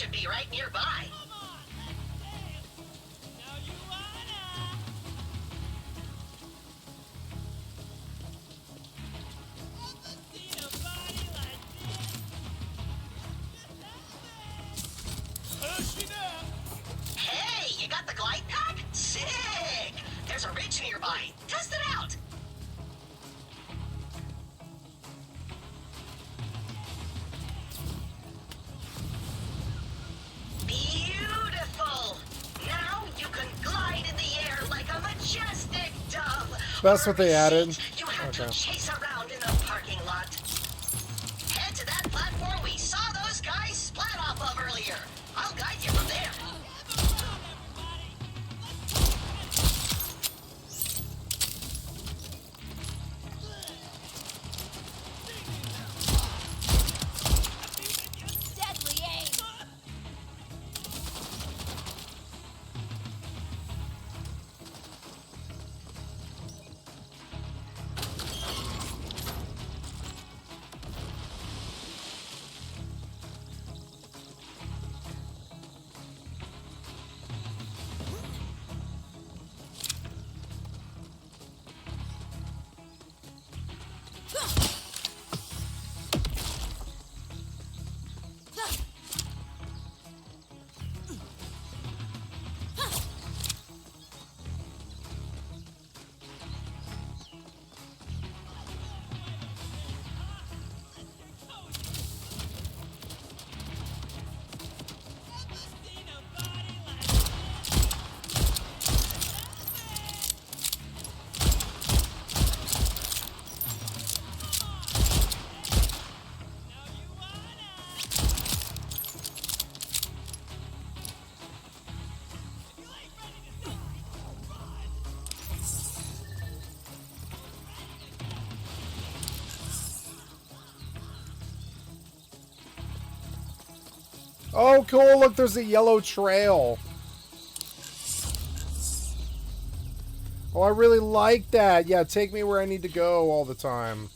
should be right nearby. Hey, you got the glide pack? Sick! There's a ridge nearby. Test it out! Beautiful! Now you can glide in the air like a majestic dove. That's what they added. You have to chase around in the parking lot. Head to that platform we saw those guys splat off of earlier. I'll guide you from there. Deadly aim. Oh, cool. Look, there's a yellow trail. Oh, I really like that. Yeah, take me where I need to go all the time.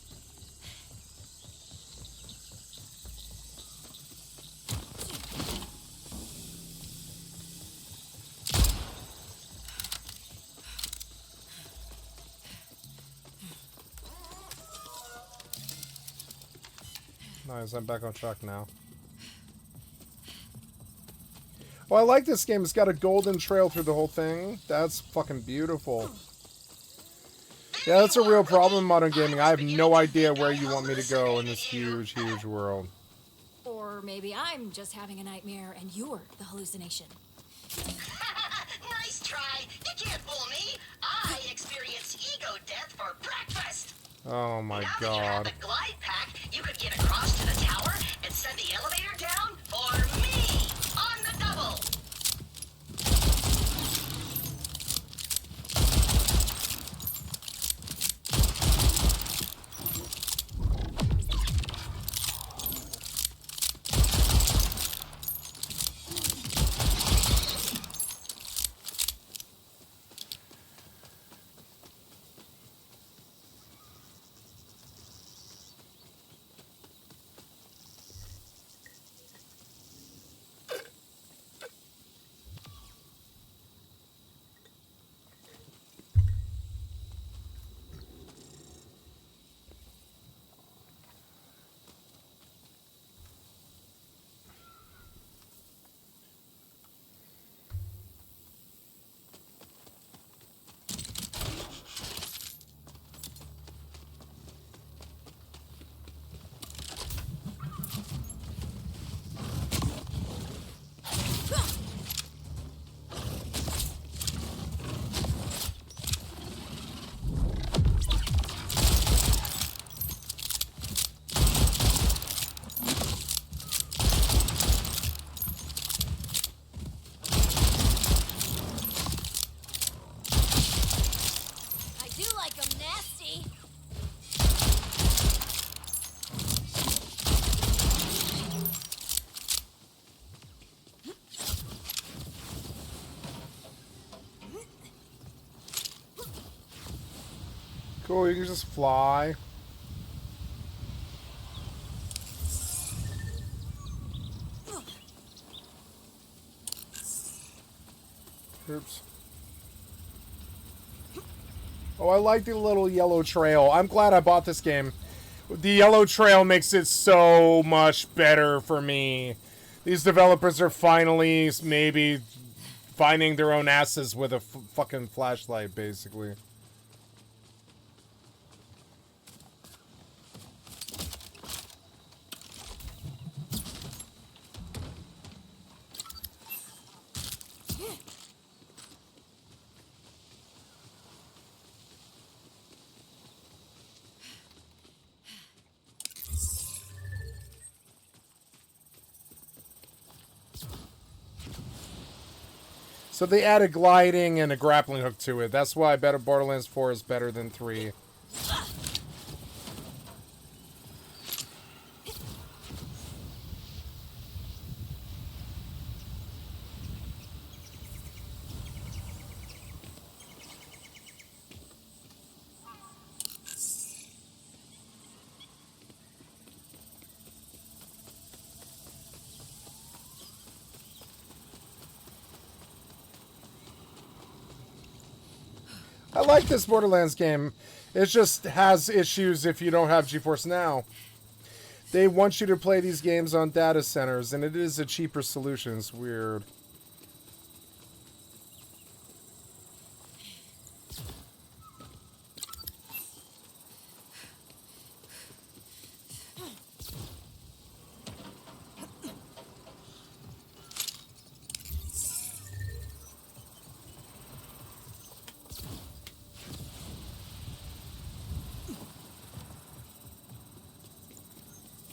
Nice, I'm back on track now. Oh, I like this game. It's got a golden trail through the whole thing. That's fucking beautiful. Yeah, that's a real problem in modern gaming. I have no idea where you want me to go in this huge, huge world. Or maybe I'm just having a nightmare and you're the hallucination. Nice try. You can't fool me. I experience ego death for breakfast. Oh my now that you have god. the glide pack, you could get across to the tower and send the elevator down for me on the double. Cool, you can just fly. Oops. Oh, I like the little yellow trail. I'm glad I bought this game. The yellow trail makes it so much better for me. These developers are finally maybe finding their own asses with a fucking flashlight, basically. So they added gliding and a grappling hook to it. That's why I bet Borderlands 4 is better than 3. I like this Borderlands game. It just has issues if you don't have GeForce Now. They want you to play these games on data centers, and it is a cheaper solution. It's weird.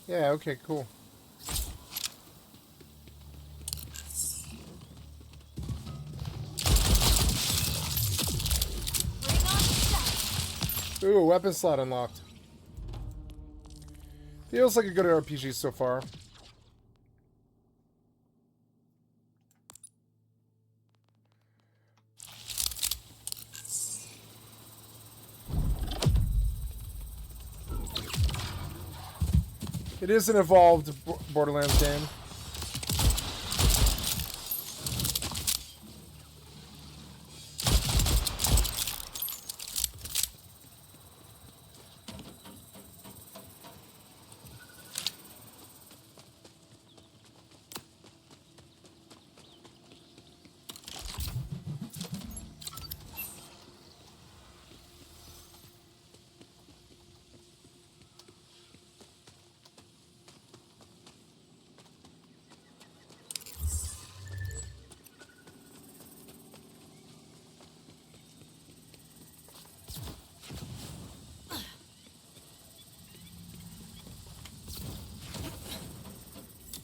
Yeah, okay, cool. Ooh, weapon slot unlocked. Feels like a good RPG so far. It is an evolved Borderlands game.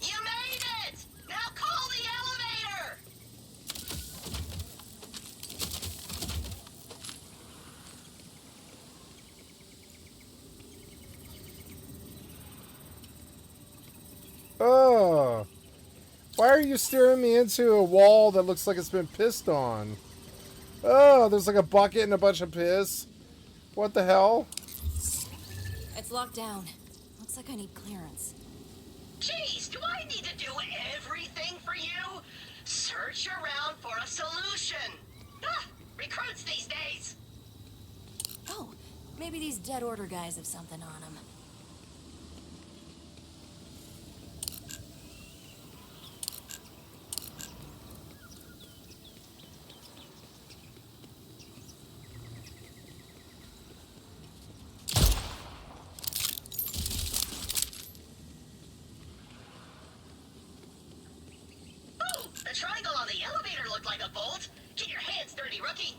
You made it! Now call the elevator! Oh. Why are you steering me into a wall that looks like it's been pissed on? Oh, there's like a bucket and a bunch of piss. What the hell? It's locked down. Looks like I need clearance. Jeez, do I need to do everything for you? Search around for a solution. Ah, recruits these days. Oh, maybe these Dead Order guys have something on them. Ooh, the triangle on the elevator looked like a bolt. Get your hands dirty, rookie.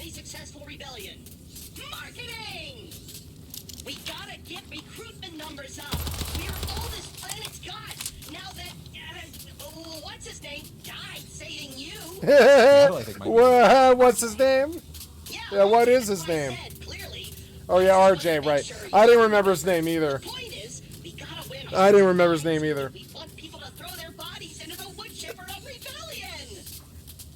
highly successful rebellion. Marketing! We gotta get recruitment numbers up. We're all this planet's got. Now that, what's his name, died saving you. What's his name? Yeah, what is his name? Clearly. Oh yeah, RJ, right. I didn't remember his name either. Point is, we gotta win. I didn't remember his name either. We want people to throw their bodies into the wood chipper of rebellion.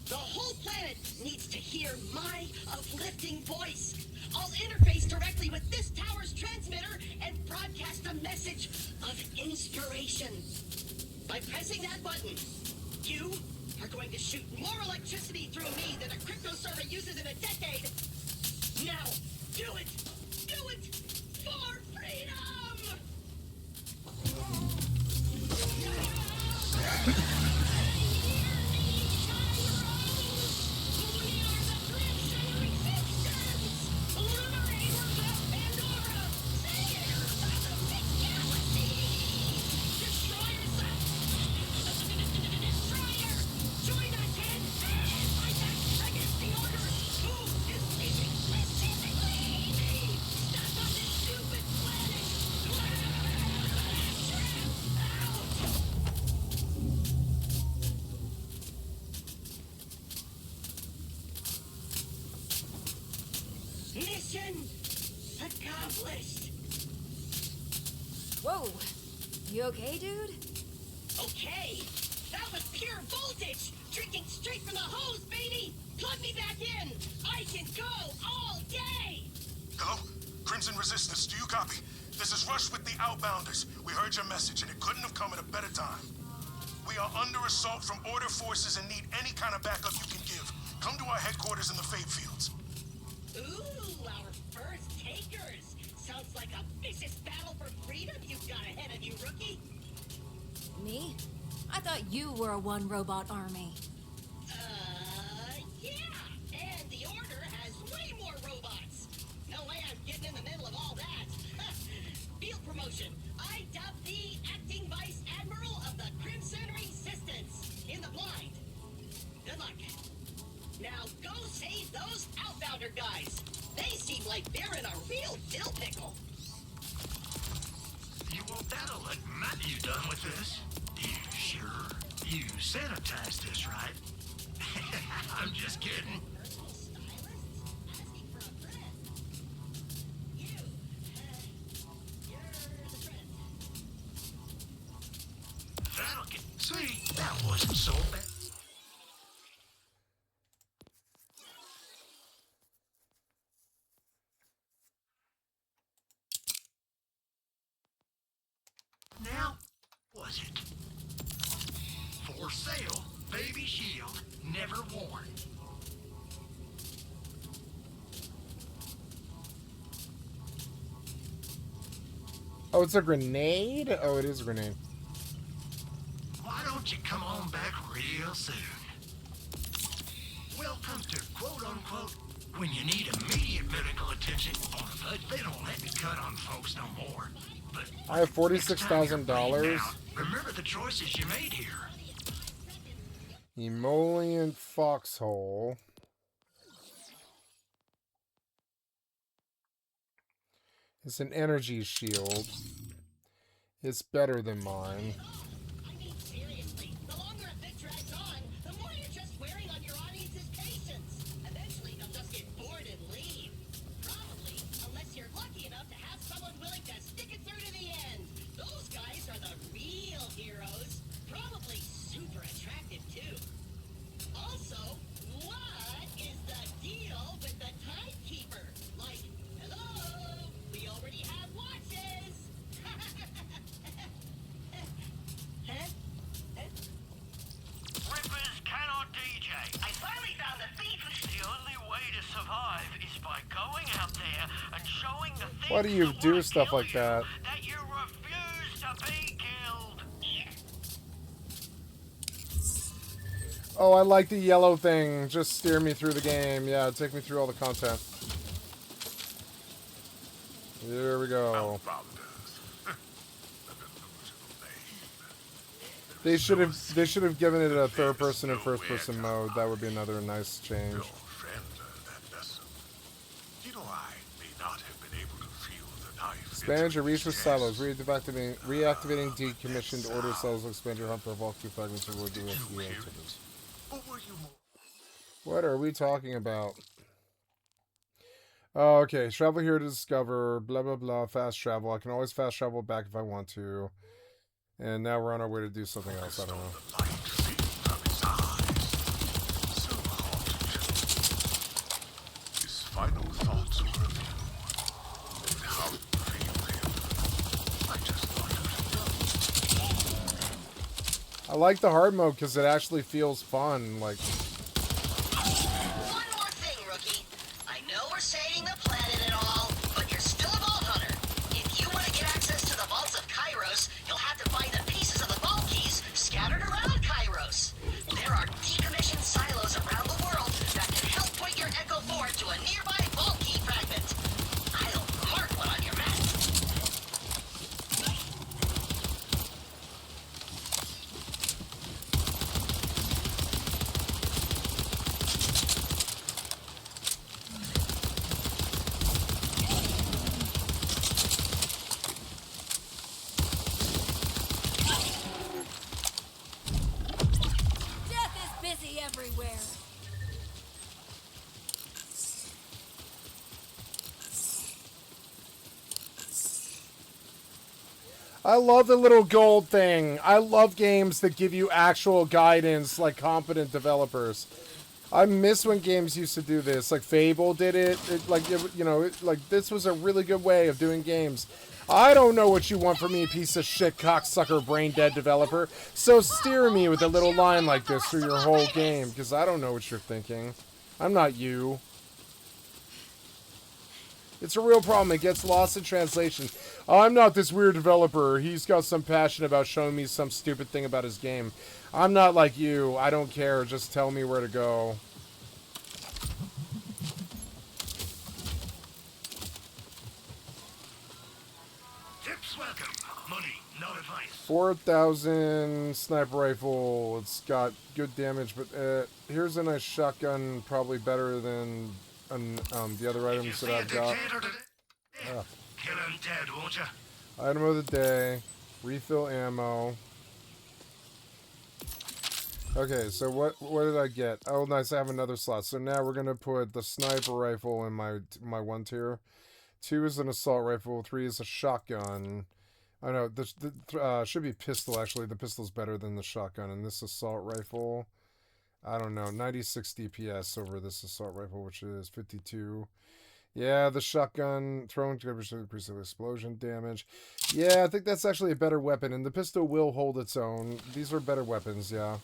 The whole planet needs to hear my uplifting voice. I'll interface directly with this tower's transmitter and broadcast a message of inspiration. By pressing that button, you are going to shoot more electricity through me than a crypto server uses in a decade. Now, do it! Do it! For freedom! Mission accomplished. Whoa. You okay, dude? Okay, that was pure voltage. Drinking straight from the hose, baby. Plug me back in. I can go all day. Hello? Crimson Resistance, do you copy? This is Rush with the Outbounders. We heard your message and it couldn't have come at a better time. We are under assault from Order forces and need any kind of backup you can give. Come to our headquarters in the Fade Fields. Ooh, our first takers. Sounds like a vicious battle for freedom you've got ahead of you, rookie. Me? I thought you were a one-robot army. Yeah. And the Order has way more robots. No way I'm getting in the middle of all that. Field promotion. I dub thee acting Vice Admiral of the Crimson Resistance. In the blind. Good luck. Now go save those Outbounder guys. They seem like they're in a real dill pickle. You want that to look mighty done with this? You sure? You sanitized this, right? I'm just kidding. Personal stylists asking for a friend. You're the friend. That'll get... See, that wasn't so bad. Now, was it? For sale, baby shield, never worn. Oh, it's a grenade? Oh, it is a grenade. Why don't you come on back real soon? Welcome to quote-unquote when you need immediate medical attention. On the Vids, they don't let me cut on folks no more. But I have $46,000. remember the choices you made here. Emollient foxhole. It's an energy shield. It's better than mine. I mean, seriously, the longer a bit drags on, the more you're just wearing on your audience's patience. Eventually, they'll just get bored and leave. Probably, unless you're lucky enough to have someone willing to stick it through to the end. Those guys are the real heroes. Probably super attractive, too. Also, what is the deal with the timekeeper? Like, hello, we already have watches. Rippers cannot DJ. I finally found the thief. The only way to survive is by going out there and showing the thieves Why do you that do wanna stuff kill like you that? that you refuse to be killed. Oh, I like the yellow thing. Just steer me through the game. Yeah, take me through all the content. Here we go. They should have given it a third person and first person mode. That would be another nice change. Your friend, that vessel. I may not have been able to feel the knife. Expand your research silos. Reactivating decommissioned order cells will expand your hunt for bulky fragments of wood. What are we talking about? Oh, okay. Travel here to discover. Blah, blah, blah. Fast travel. I can always fast travel back if I want to. And now we're on our way to do something else. I don't know. His final thoughts were of you. And how you feel him. I just thought it was I like the hard mode because it actually feels fun. Like, One more thing, rookie. I know we're saying the planet and all, but you're still a vault hunter. If you want to get access to the vaults of Kairos, you'll have to find the pieces of the vault keys scattered around Kairos. There are decommissioned silos around the world that can help point your Echo 4 to a nearby vault key fragment. I'll mark one on your map. Death is busy everywhere. I love the little gold thing. I love games that give you actual guidance, like competent developers. I miss when games used to do this. Like Fable did it. Like this was a really good way of doing games. I don't know what you want from me, piece of shit, cocksucker, brain dead developer. So steer me with a little line like this through your whole game, because I don't know what you're thinking. I'm not you. It's a real problem. It gets lost in translation. I'm not this weird developer. He's got some passion about showing me some stupid thing about his game. I'm not like you. I don't care. Just tell me where to go. Tips welcome. Money, not advice. 4,000 sniper rifle. It's got good damage, but here's a nice shotgun. Probably better than the other items that I've got. Kill him dead, won't you? Item of the day. Refill ammo. Okay, so what did I get? Oh, nice, I have another slot. So now we're gonna put the sniper rifle in my 1 tier. 2 is an assault rifle. 3 is a shotgun. I know this should be pistol actually. The pistol's better than the shotgun. And this assault rifle, I don't know, 96 DPS over this assault rifle, which is 52. Yeah, the shotgun throwing to increase explosion damage. Yeah, I think that's actually a better weapon, and the pistol will hold its own. These are better weapons, yeah.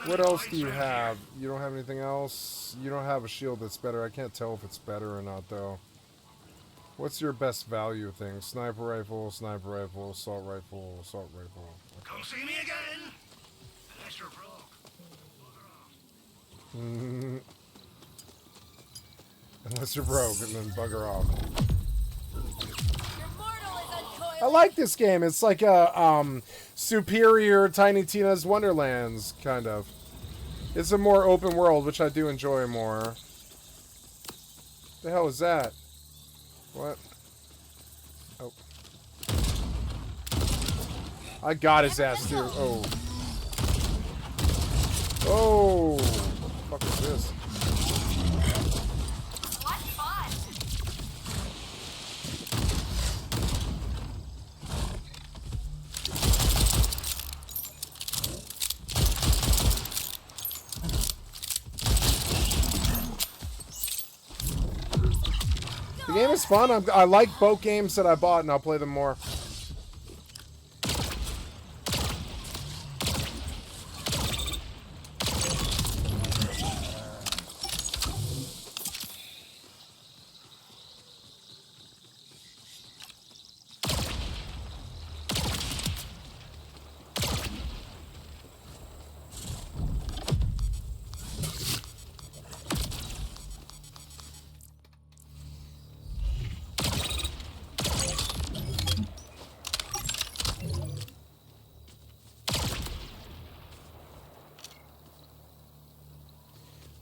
What else do you have? You don't have anything else? You don't have a shield that's better. I can't tell if it's better or not, though. What's your best value thing? Sniper rifle, assault rifle, assault rifle. Come see me again. Unless you're broke. Unless you're broke, and then bugger off. Your mortal is uncoiled. I like this game. It's like a superior Tiny Tina's Wonderlands, kind of. It's a more open world, which I do enjoy more. The hell is that? What? Oh. I got his ass, too. Oh. Oh. What the fuck is this? What fun! The game is fun. I like both games that I bought, and I'll play them more.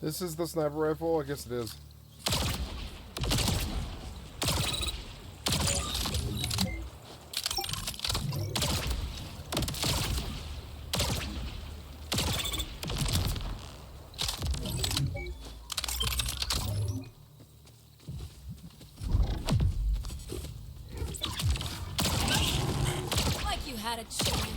This is the sniper rifle? I guess it is. had a chance.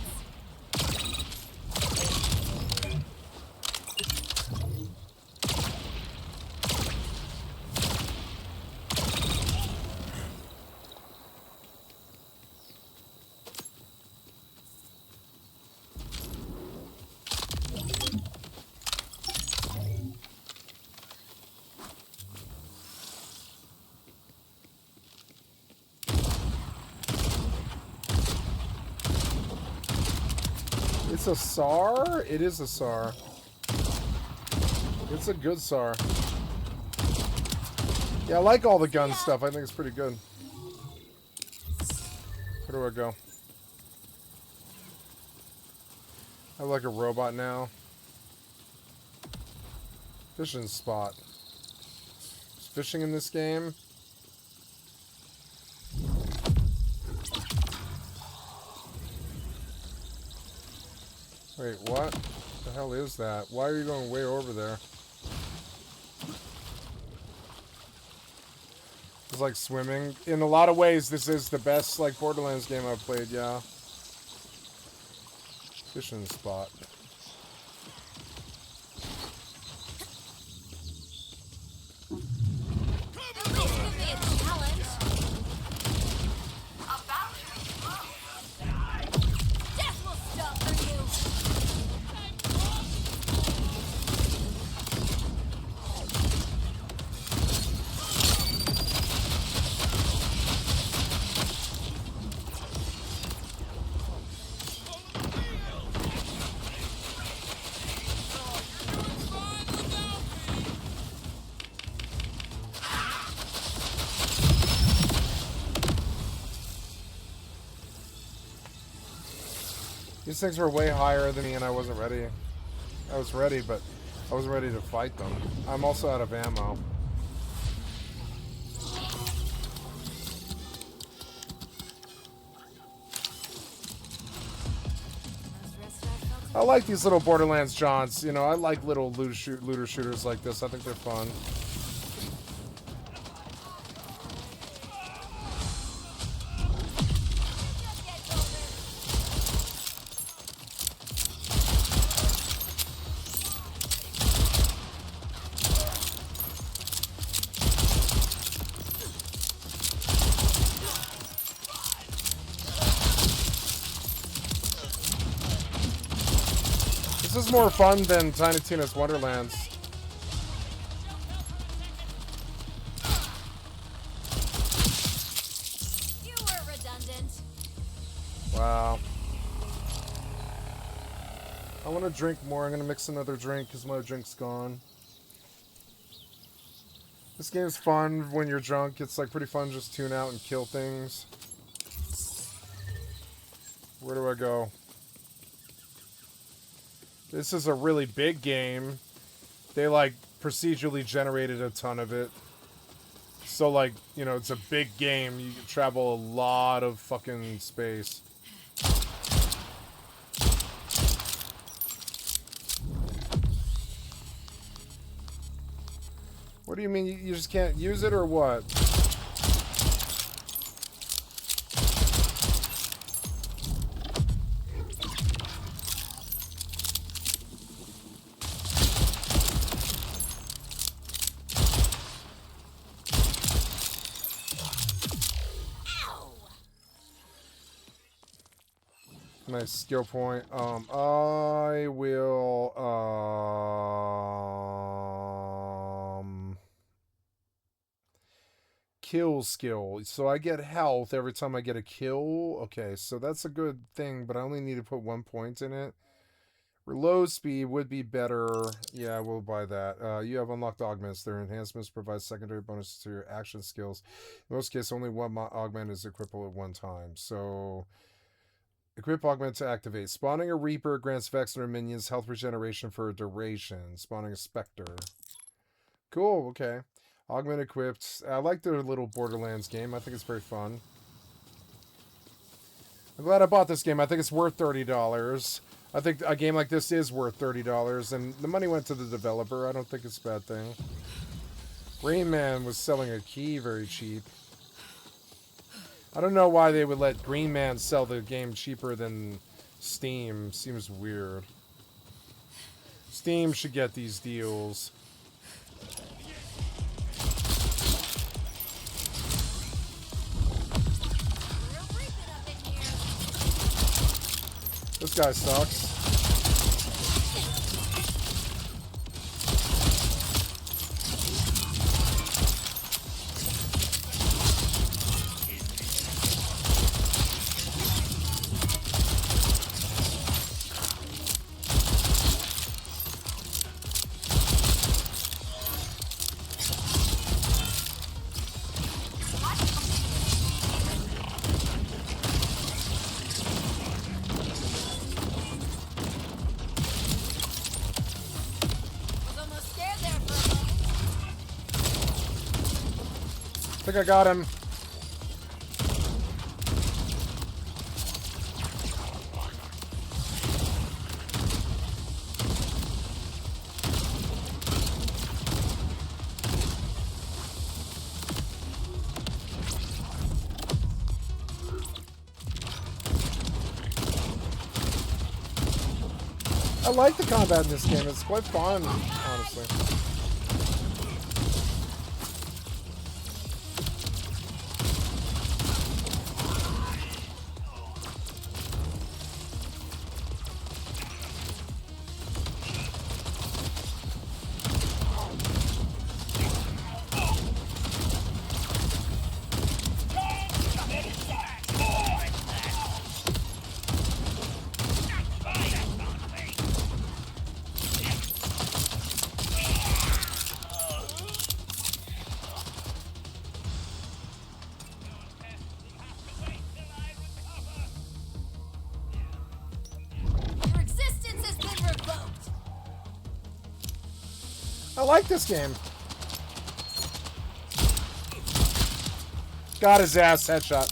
It's a SAR? It is a SAR. It's a good SAR. Yeah, I like all the gun stuff. I think it's pretty good. Where do I go? I have like a robot now. Fishing spot. Is fishing in this game? Wait, what? The hell is that? Why are you going way over there? It's like swimming. In a lot of ways, this is the best like Borderlands game I've played, yeah. Fishing spot. These things were way higher than me and I wasn't ready. I was ready, but I wasn't ready to fight them. I'm also out of ammo. I like these little Borderlands jaunts. You know, I like little looter shooters like this. I think they're fun. This is more fun than Tiny Tina's Wonderlands. You were redundant. Wow. I want to drink more. I'm going to mix another drink because my drink's gone. This game's fun when you're drunk. It's like pretty fun just tune out and kill things. Where do I go? This is a really big game. They like procedurally generated a ton of it. So like, you know, it's a big game. You can travel a lot of fucking space. What do you mean you just can't use it or what? Nice skill point. I will, kill skill. So I get health every time I get a kill. Okay, so that's a good thing, but I only need to put 1 point in it. Reload speed would be better. Yeah, we'll buy that. You have unlocked augments. Their enhancements provide secondary bonuses to your action skills. In most cases, only one augment is equipable at one time. So... equip augment to activate. Spawning a Reaper grants Vex and her minions health regeneration for a duration. Spawning a Spectre. Cool, okay. Augment equipped. I like their little Borderlands game. I think it's very fun. I'm glad I bought this game. I think it's worth $30. I think a game like this is worth $30, and the money went to the developer. I don't think it's a bad thing. Rain Man was selling a key very cheap. I don't know why they would let Green Man sell the game cheaper than Steam. Seems weird. Steam should get these deals. This guy sucks. I think I got him. I like the combat in this game. It's quite fun, honestly. I like this game. Got his ass, headshot.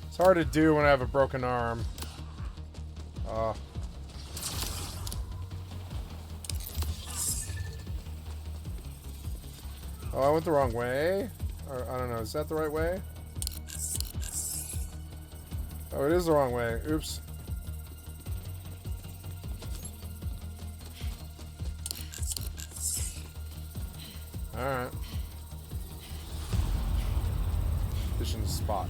It's hard to do when I have a broken arm. Oh, I went the wrong way? Or, I don't know, is that the right way? Oh, it is the wrong way. Oops. Alright. Mission spot.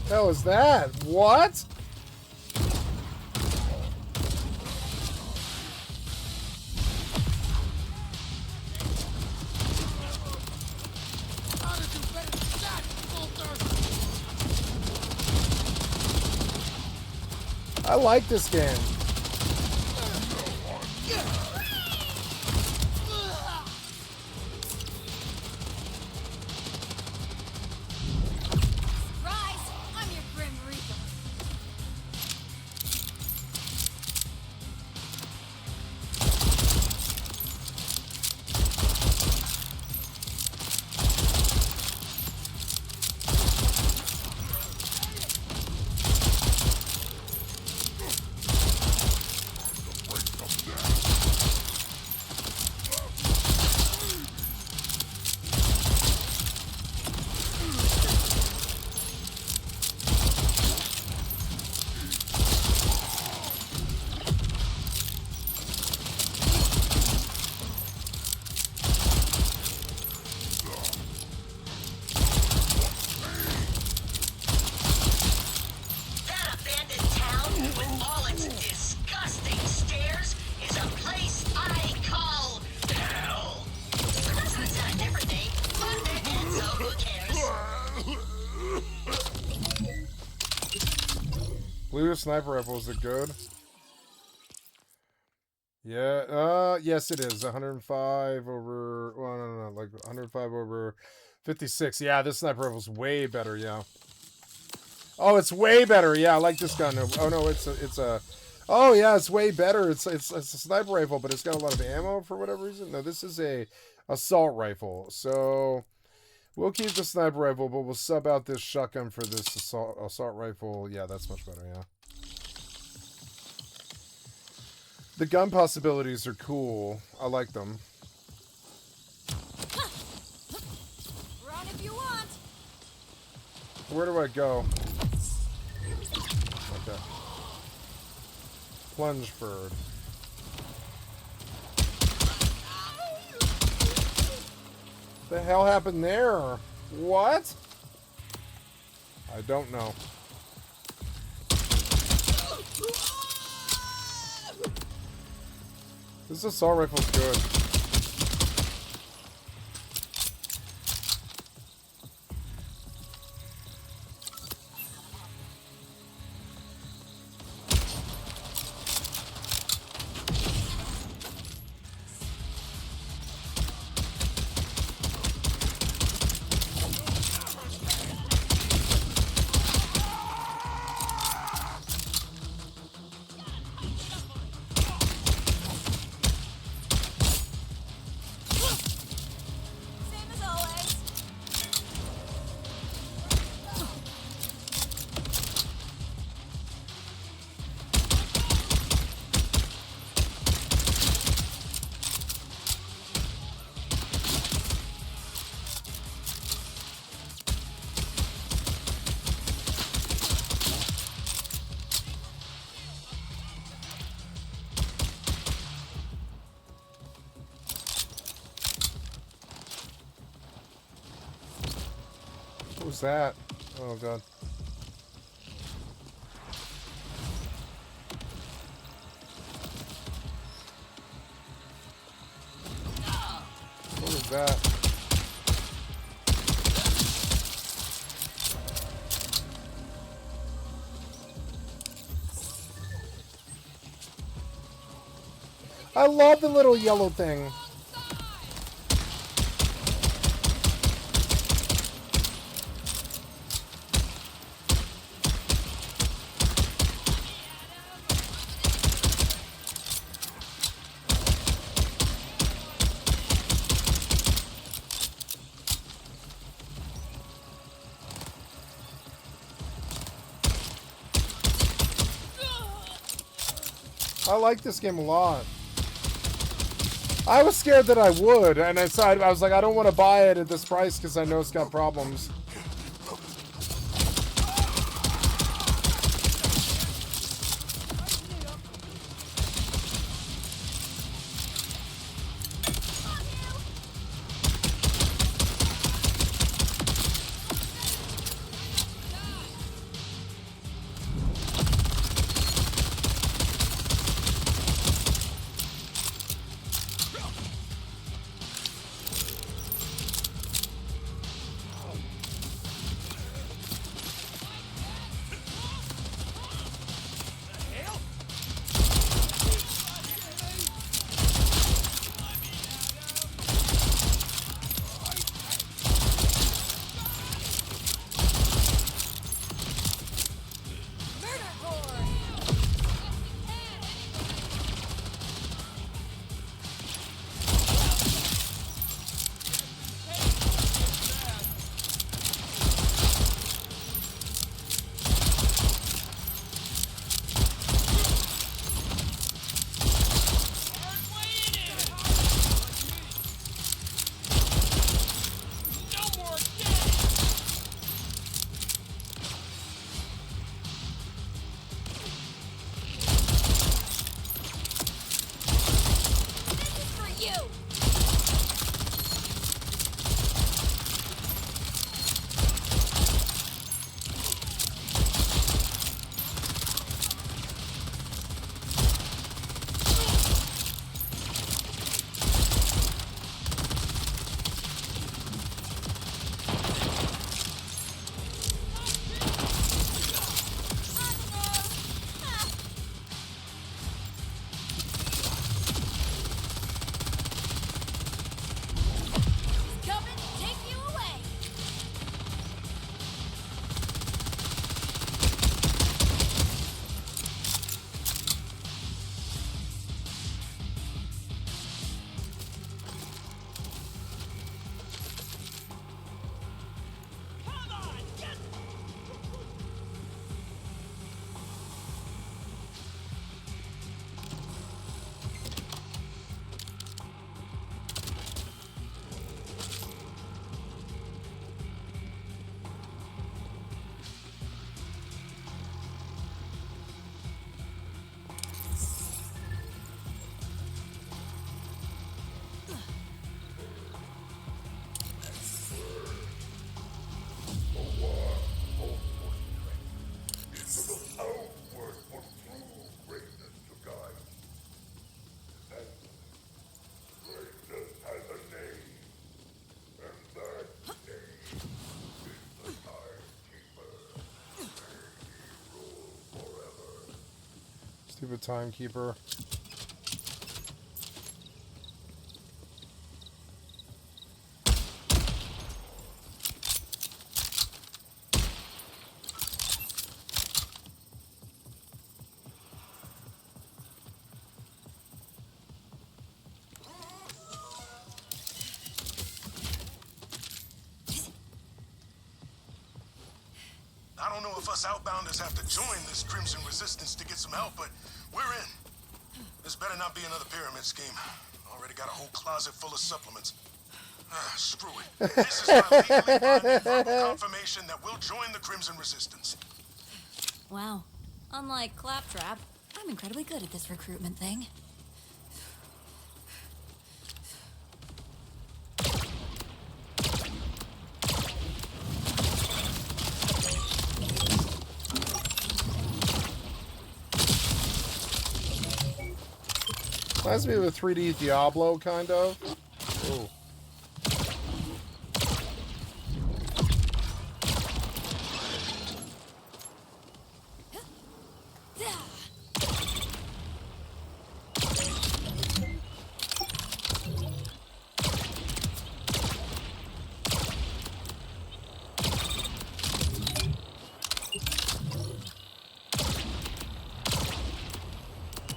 Hell is that? What? I like this game. Who cares? Blue sniper rifle, is it good? Yeah, yes it is. 105 over, well, no, like 105 over 56. Yeah, this sniper rifle's way better, yeah. Oh, it's way better. Yeah, I like this gun. Oh no, it's a oh yeah, it's way better. It's a sniper rifle, but it's got a lot of ammo for whatever reason. No, this is a assault rifle. So we'll keep the sniper rifle, but we'll sub out this shotgun for this assault rifle. Yeah, that's much better, yeah. The gun possibilities are cool. I like them. Run if you want. Where do I go? Okay. Plunge bird. The hell happened there? What? I don't know. This assault rifle's good. Same as always. What was that? Oh god. What was that? I love the little yellow thing. I like this game a lot. I was scared that I would, and I was like, I don't want to buy it at this price because I know it's got problems. Stupid timekeeper. I don't know if us outbounders have to join this Crimson Resistance to get some help, but we're in. This better not be another pyramid scheme. Already got a whole closet full of supplements. Screw it. This is my legally binding verbal confirmation that we'll join the Crimson Resistance. Wow. Unlike Claptrap, I'm incredibly good at this recruitment thing. Reminds me of a 3D Diablo, kind of. Ooh.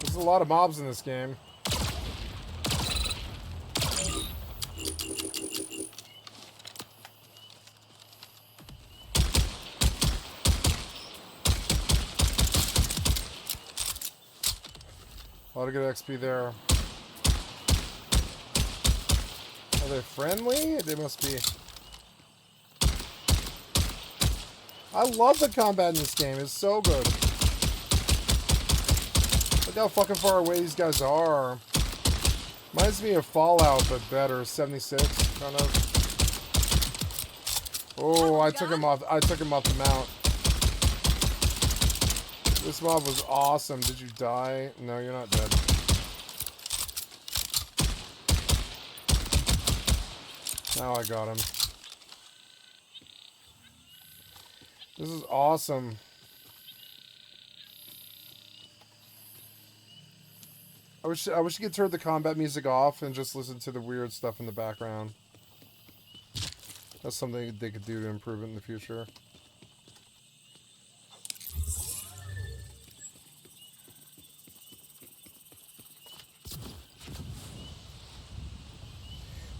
There's a lot of mobs in this game. A lot of good XP there. Are they friendly? They must be. I love the combat in this game. It's so good. Look how fucking far away these guys are. Reminds me of Fallout, but better. 76, kind of. Oh, I took him off. I took him off the mount. This mob was awesome. Did you die? No, you're not dead. Now I got him. This is awesome. I wish you could turn the combat music off and just listen to the weird stuff in the background. That's something they could do to improve it in the future.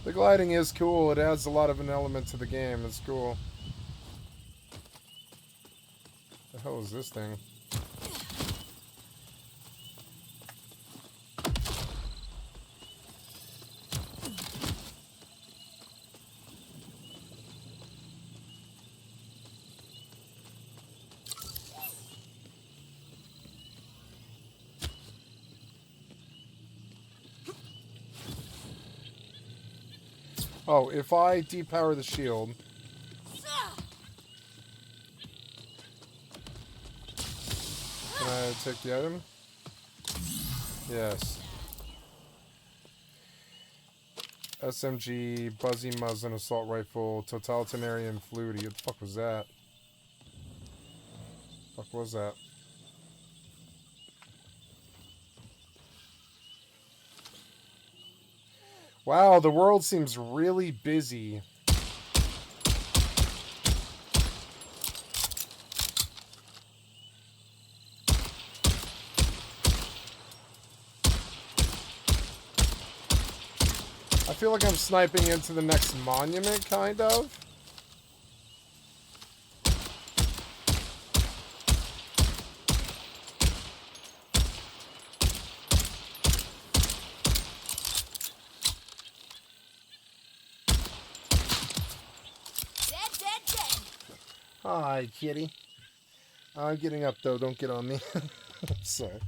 The gliding is cool. It adds a lot of an element to the game. It's cool. The hell is this thing? Oh, if I depower the shield... Can I take the item? Yes. SMG, Buzzy Muzzin, Assault Rifle, Totalitarian Flutie. What the fuck was that? What the fuck was that? Wow, the world seems really busy. I feel like I'm sniping into the next monument, kind of. Hi, kitty. I'm getting up, though. Don't get on me. Sorry.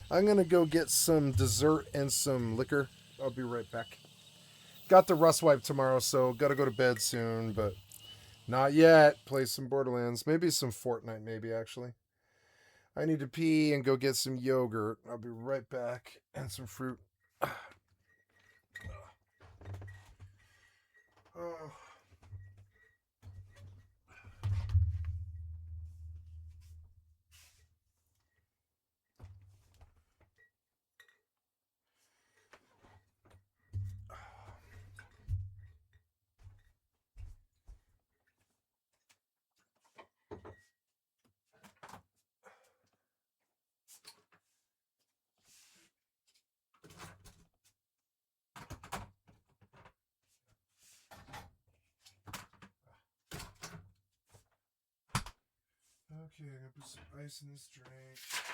I'm going to go get some dessert and some liquor. I'll be right back. Got the rust wipe tomorrow, so got to go to bed soon, but not yet. Play some Borderlands. Maybe some Fortnite, maybe, actually. I need to pee and go get some yogurt. I'll be right back. And some fruit. Oh. Okay, I'm gonna put some ice in this drink. Okay.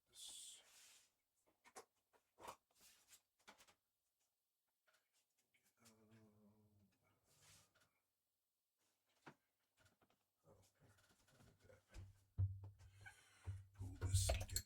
So this. Pull this and get.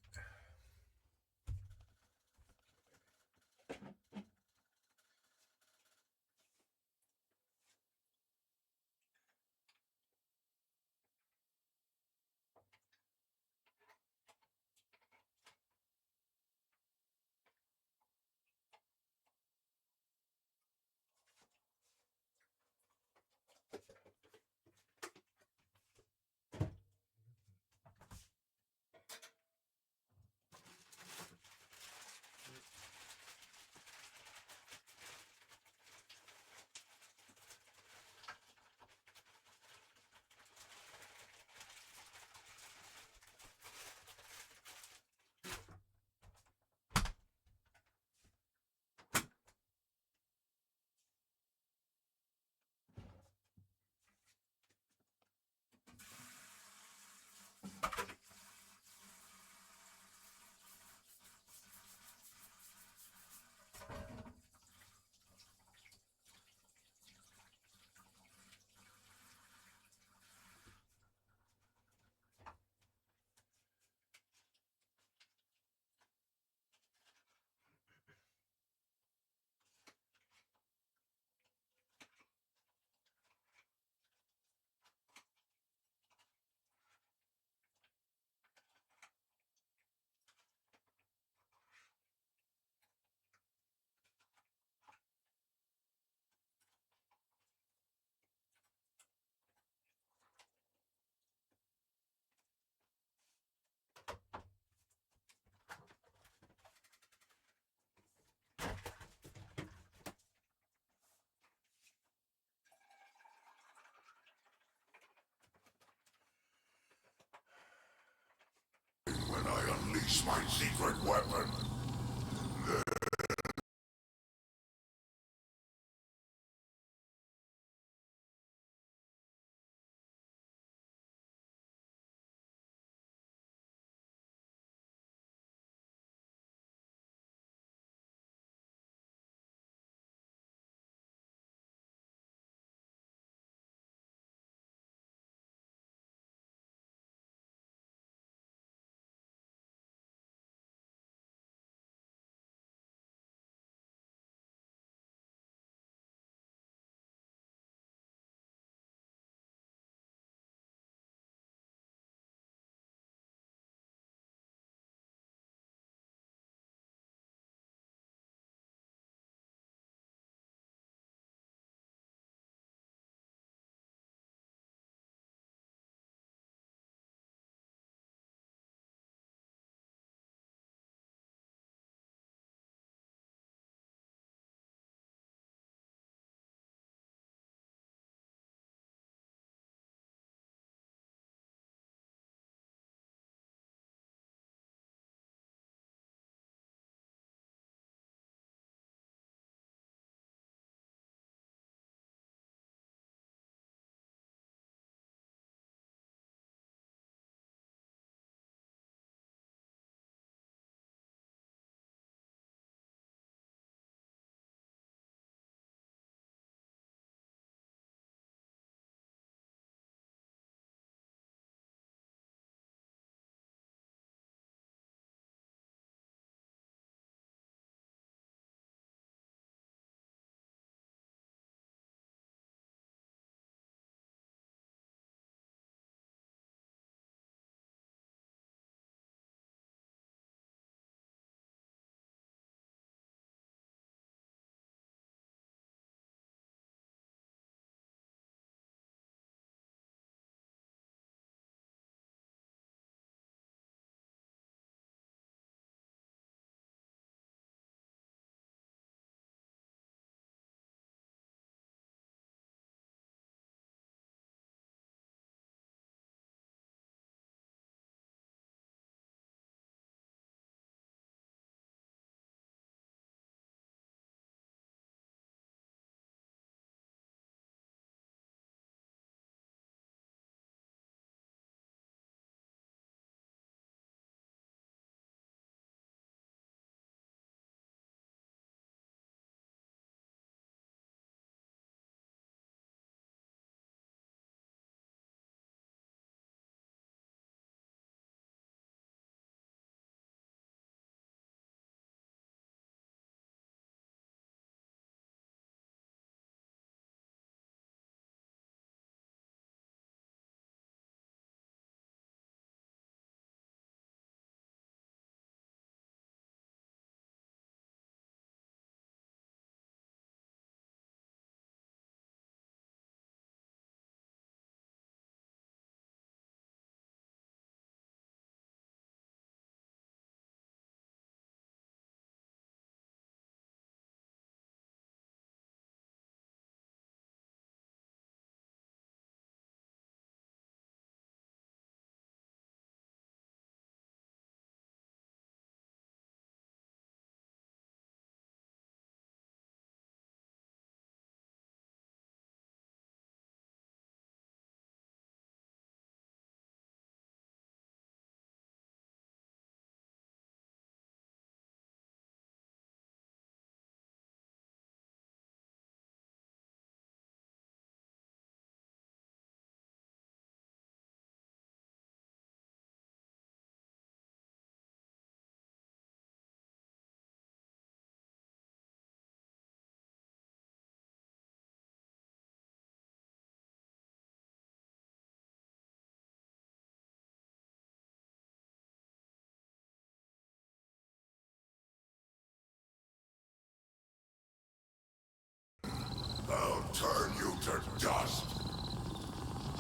When I unleash my secret weapon,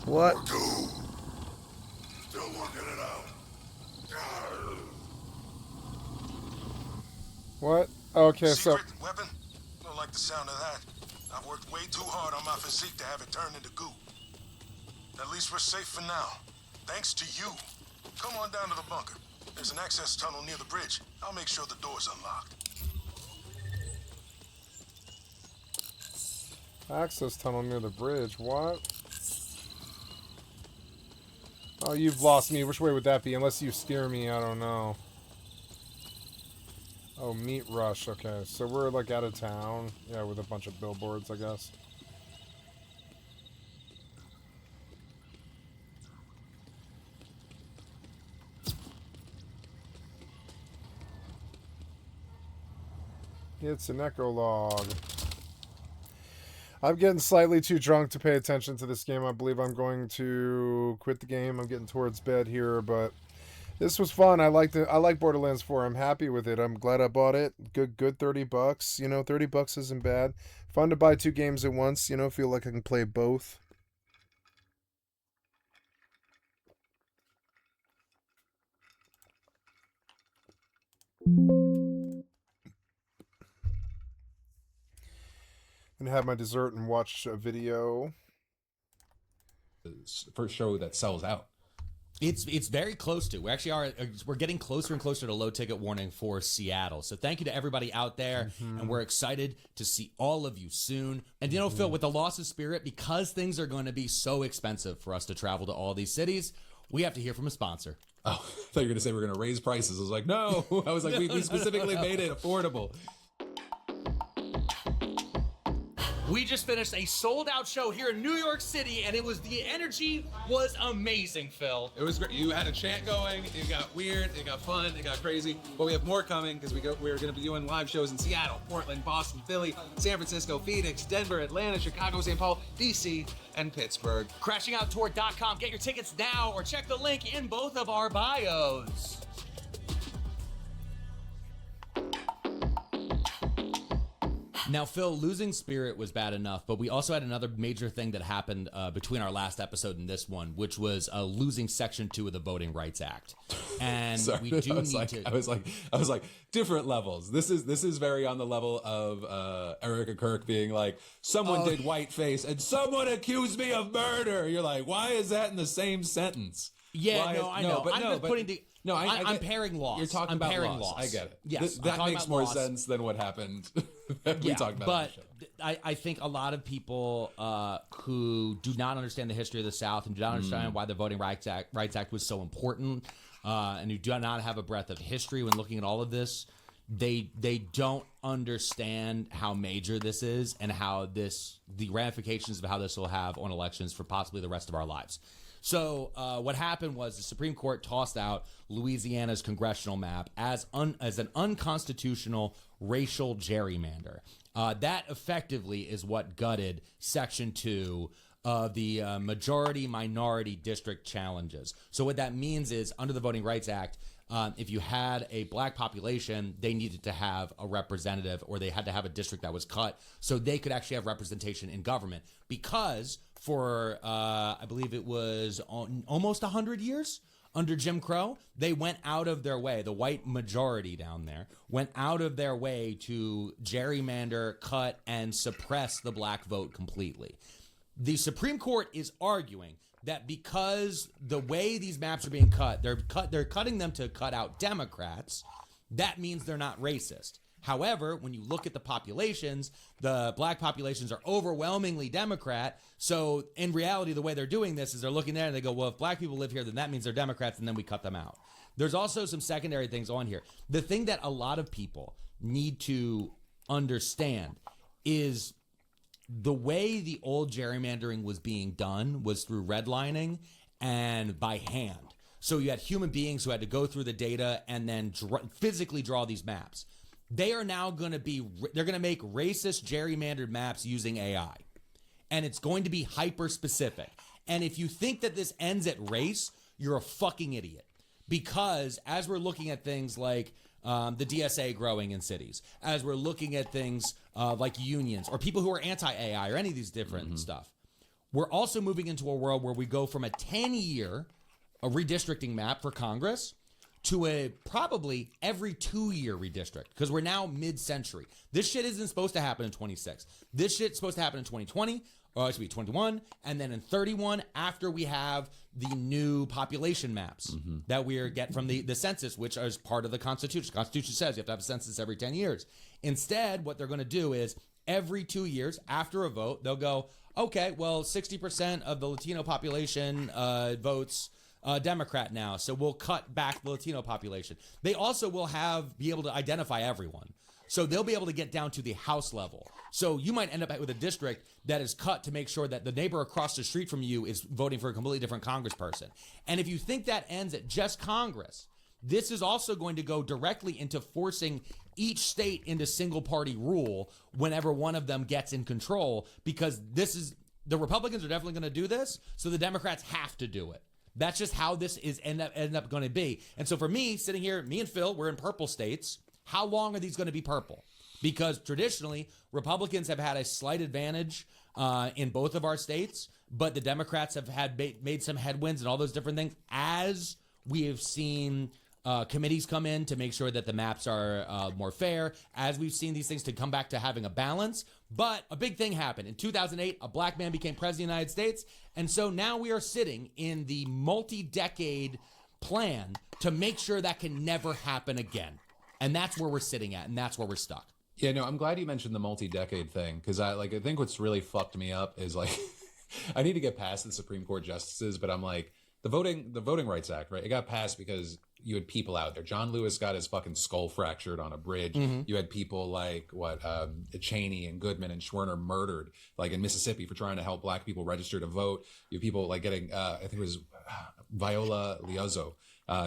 What? Still working it out. What? Okay, so... Secret weapon? Don't like the sound of that. I've worked way too hard on my physique to have it turned into goo. At least we're safe for now. Thanks to you. Come on down to the bunker. There's an access tunnel near the bridge. I'll make sure the door's unlocked. Access tunnel near the bridge. What? Oh, you've lost me. Which way would that be? Unless you steer me, I don't know. Oh, meat rush. Okay, so we're like out of town. Yeah, with a bunch of billboards, I guess. It's an echo log. I'm getting slightly too drunk to pay attention to this game. I believe I'm going to quit the game. I'm getting towards bed here, but this was fun. I like Borderlands 4. I'm happy with it. I'm glad I bought it. Good $30. You know, $30 isn't bad. Fun to buy 2 games at once. You know, feel like I can play both. And have my dessert and watch a video. First show that sells out. It's very close to. We're getting closer and closer to low ticket warning for Seattle. So thank you to everybody out there, and we're excited to see all of you soon. And you know, Phil, with the loss of spirit, because things are going to be so expensive for us to travel to all these cities, we have to hear from a sponsor. Oh, I thought you were going to say we're going to raise prices. I was like, no. I was like, we specifically made it affordable. We just finished a sold-out show here in New York City, and the energy was amazing, Phil. It was great. You had a chant going. It got weird. It got fun. It got crazy. But we have more coming because we're going to be doing live shows in Seattle, Portland, Boston, Philly, San Francisco, Phoenix, Denver, Atlanta, Chicago, St. Paul, DC, and Pittsburgh. CrashingOutTour.com. Get your tickets now, or check the link in both of our bios. Now, Phil, losing spirit was bad enough, but we also had another major thing that happened between our last episode and this one, which was losing Section 2 of the Voting Rights Act. And Sorry, we do need to... I was like, different levels. This is very on the level of Erica Kirk being like, someone did whiteface and someone accused me of murder. You're like, why is that in the same sentence? Yeah, I know. But I'm pairing laws. You're talking about laws. I get it. Yes, that makes more sense than what happened. We talked about. But I think a lot of people who do not understand the history of the South and do not understand why the Voting Rights Act was so important, and who do not have a breadth of history when looking at all of this, they don't understand how major this is and how the ramifications of how this will have on elections for possibly the rest of our lives. So what happened was the Supreme Court tossed out Louisiana's congressional map as an unconstitutional racial gerrymander. That effectively is what gutted Section 2 of the majority-minority district challenges. So what that means is, under the Voting Rights Act, if you had a black population, they needed to have a representative, or they had to have a district that was cut so they could actually have representation in government. Because for, I believe it was almost 100 years under Jim Crow, they went out of their way, the white majority down there, went out of their way to gerrymander, cut, and suppress the black vote completely. The Supreme Court is arguing that because the way these maps are being cut, they're cutting them to cut out Democrats, that means they're not racist. However, when you look at the populations, the black populations are overwhelmingly Democrat. So in reality, the way they're doing this is they're looking there and they go, well, if black people live here, then that means they're Democrats, and then we cut them out. There's also some secondary things on here. The thing that a lot of people need to understand is the way the old gerrymandering was being done was through redlining and by hand. So you had human beings who had to go through the data and then physically draw these maps. They are now going to make racist gerrymandered maps using AI. And it's going to be hyper specific. And if you think that this ends at race, you're a fucking idiot. Because as we're looking at things like the DSA growing in cities, as we're looking at things like unions or people who are anti-AI or any of these different stuff, we're also moving into a world where we go from a 10-year redistricting map for Congress to a probably every 2-year redistrict, because we're now mid-century. This shit isn't supposed to happen in 26. This shit's supposed to happen in 2020, or it should be 21, and then in 31 after we have the new population maps that we get from the census, which is part of the Constitution. The Constitution says you have to have a census every 10 years. Instead, what they're going to do is every 2 years after a vote, they'll go, okay, well, 60% of the Latino population votes Democrat now, so we'll cut back the Latino population. They also will be able to identify everyone. So they'll be able to get down to the house level. So you might end up with a district that is cut to make sure that the neighbor across the street from you is voting for a completely different congressperson. And if you think that ends at just Congress, this is also going to go directly into forcing each state into single party rule whenever one of them gets in control, because the Republicans are definitely going to do this, so the Democrats have to do it. That's just how this is end up going to be. And so for me, sitting here, me and Phil, we're in purple states. How long are these going to be purple? Because traditionally, Republicans have had a slight advantage in both of our states, but the Democrats have made some headwinds and all those different things as we have seen committees come in to make sure that the maps are more fair, as we've seen these things to come back to having a balance. But a big thing happened. In 2008, a black man became president of the United States. And so now we are sitting in the multi-decade plan to make sure that can never happen again. And that's where we're sitting at, and that's where we're stuck. Yeah, no, I'm glad you mentioned the multi-decade thing, because I think what's really fucked me up is like I need to get past the Supreme Court justices, but I'm like, the Voting Rights Act, right? It got passed because you had people out there. John Lewis got his fucking skull fractured on a bridge. You had people like Cheney and Goodman and Schwerner murdered, like in Mississippi, for trying to help black people register to vote. You have people like getting, I think it was Viola Liuzzo.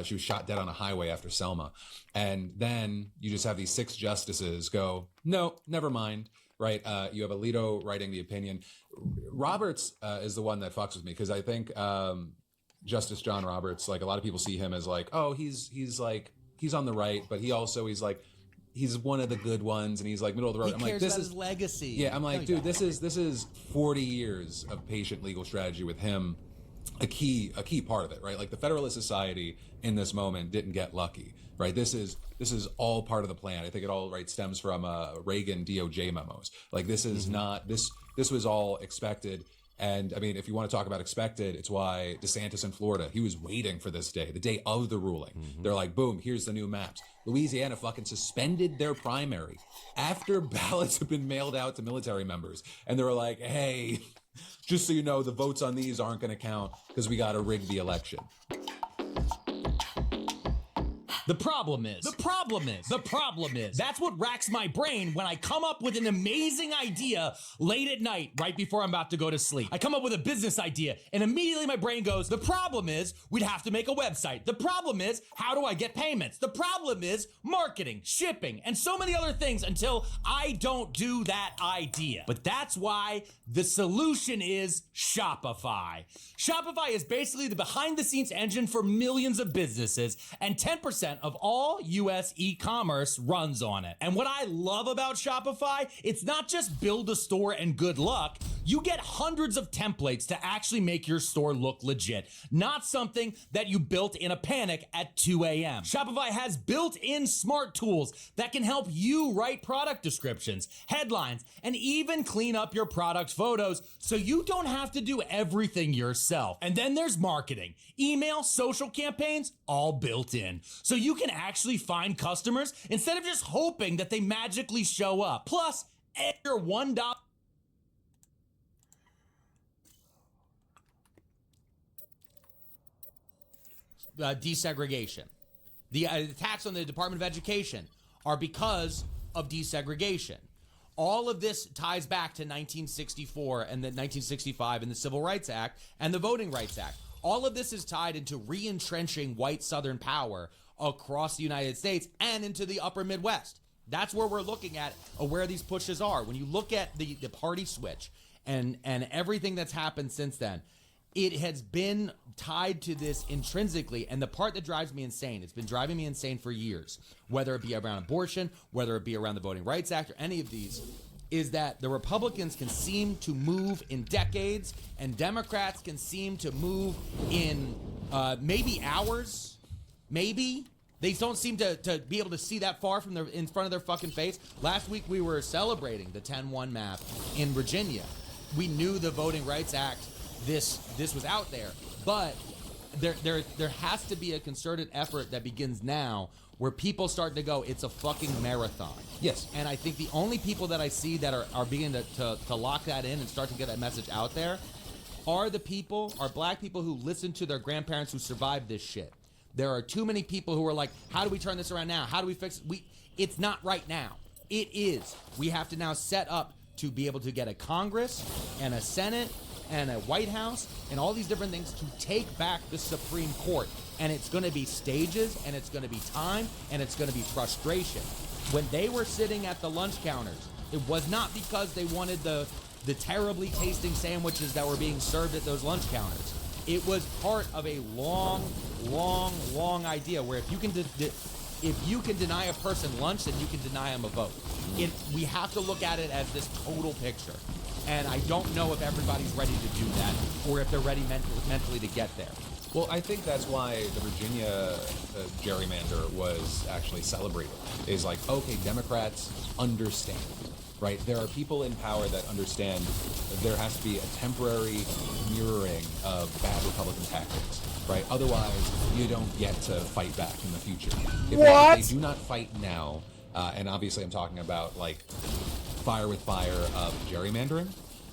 She was shot dead on a highway after Selma. And then you just have these 6 justices go, no, never mind. Right. You have Alito writing the opinion. Roberts is the one that fucks with me, because I think Justice John Roberts, like a lot of people see him as like, oh, he's on the right, but he's one of the good ones, and he's like middle of the road. He cares about his legacy. Yeah, I'm like, dude, this is 40 years of patient legal strategy with him. A key part of it, right? Like the Federalist Society in this moment didn't get lucky, right? This is all part of the plan. I think it all stems from Reagan DOJ memos. Like this is not this was all expected. And I mean, if you want to talk about expected, it's why DeSantis in Florida, he was waiting for this day, the day of the ruling. They're like, boom, here's the new maps. Louisiana fucking suspended their primary after ballots have been mailed out to military members. And they were like, hey, just so you know, the votes on these aren't going to count because we got to rig the election. The problem is, that's what racks my brain when I come up with an amazing idea late at night, right before I'm about to go to sleep. I come up with a business idea, and immediately my brain goes, the problem is, we'd have to make a website. The problem is, how do I get payments? The problem is, marketing, shipping, and so many other things until I don't do that idea. But that's why the solution is Shopify. Shopify is basically the behind-the-scenes engine for millions of businesses, and 10% of all US e-commerce runs on it. And what I love about Shopify, it's not just build a store and good luck. You get hundreds of templates to actually make your store look legit, not something that you built in a panic at 2 a.m. Shopify has built-in smart tools that can help you write product descriptions, headlines, and even clean up your product photos so you don't have to do everything yourself. And then there's marketing, email, social campaigns, all built in. So you can actually find customers instead of just hoping that they magically show up. Plus, your $1 desegregation. The attacks on the Department of Education are because of desegregation. All of this ties back to 1964 and the 1965 and the Civil Rights Act and the Voting Rights Act. All of this is tied into re-entrenching white Southern power across the United States and into the upper Midwest. That's where we're looking at where these pushes are. When you look at the party switch and everything that's happened since then, it has been tied to this intrinsically. And the part that drives me insane, it's been driving me insane for years, whether it be around abortion, whether it be around the Voting Rights Act or any of these, is that the Republicans can seem to move in decades, and Democrats can seem to move in maybe hours, maybe. They don't seem to be able to see that far from in front of their fucking face. Last week we were celebrating the 10-1 map in Virginia. We knew the Voting Rights Act, this was out there, but there has to be a concerted effort that begins now where people start to go, it's a fucking marathon. Yes. And I think the only people that I see that are beginning to lock that in and start to get that message out there are black people who listen to their grandparents who survived this shit. There are too many people who are like, how do we turn this around now? How do we fix it? It's not right now. It is. We have to now set up to be able to get a Congress and a Senate and a White House and all these different things to take back the Supreme Court. And it's going to be stages, and it's going to be time, and it's going to be frustration. When they were sitting at the lunch counters, it was not because they wanted the terribly tasting sandwiches that were being served at those lunch counters. It was part of a long idea where if you can deny a person lunch, then you can deny them a vote. We have to look at it as this total picture. And I don't know if everybody's ready to do that or if they're ready mentally to get there. Well, I think that's why the Virginia gerrymander was actually celebrated. Is like, okay, Democrats understand, right? There are people in power that understand there has to be a temporary mirroring of bad Republican tactics, right? Otherwise, you don't get to fight back in the future. If they do not fight now, and obviously I'm talking about like fire with fire of gerrymandering,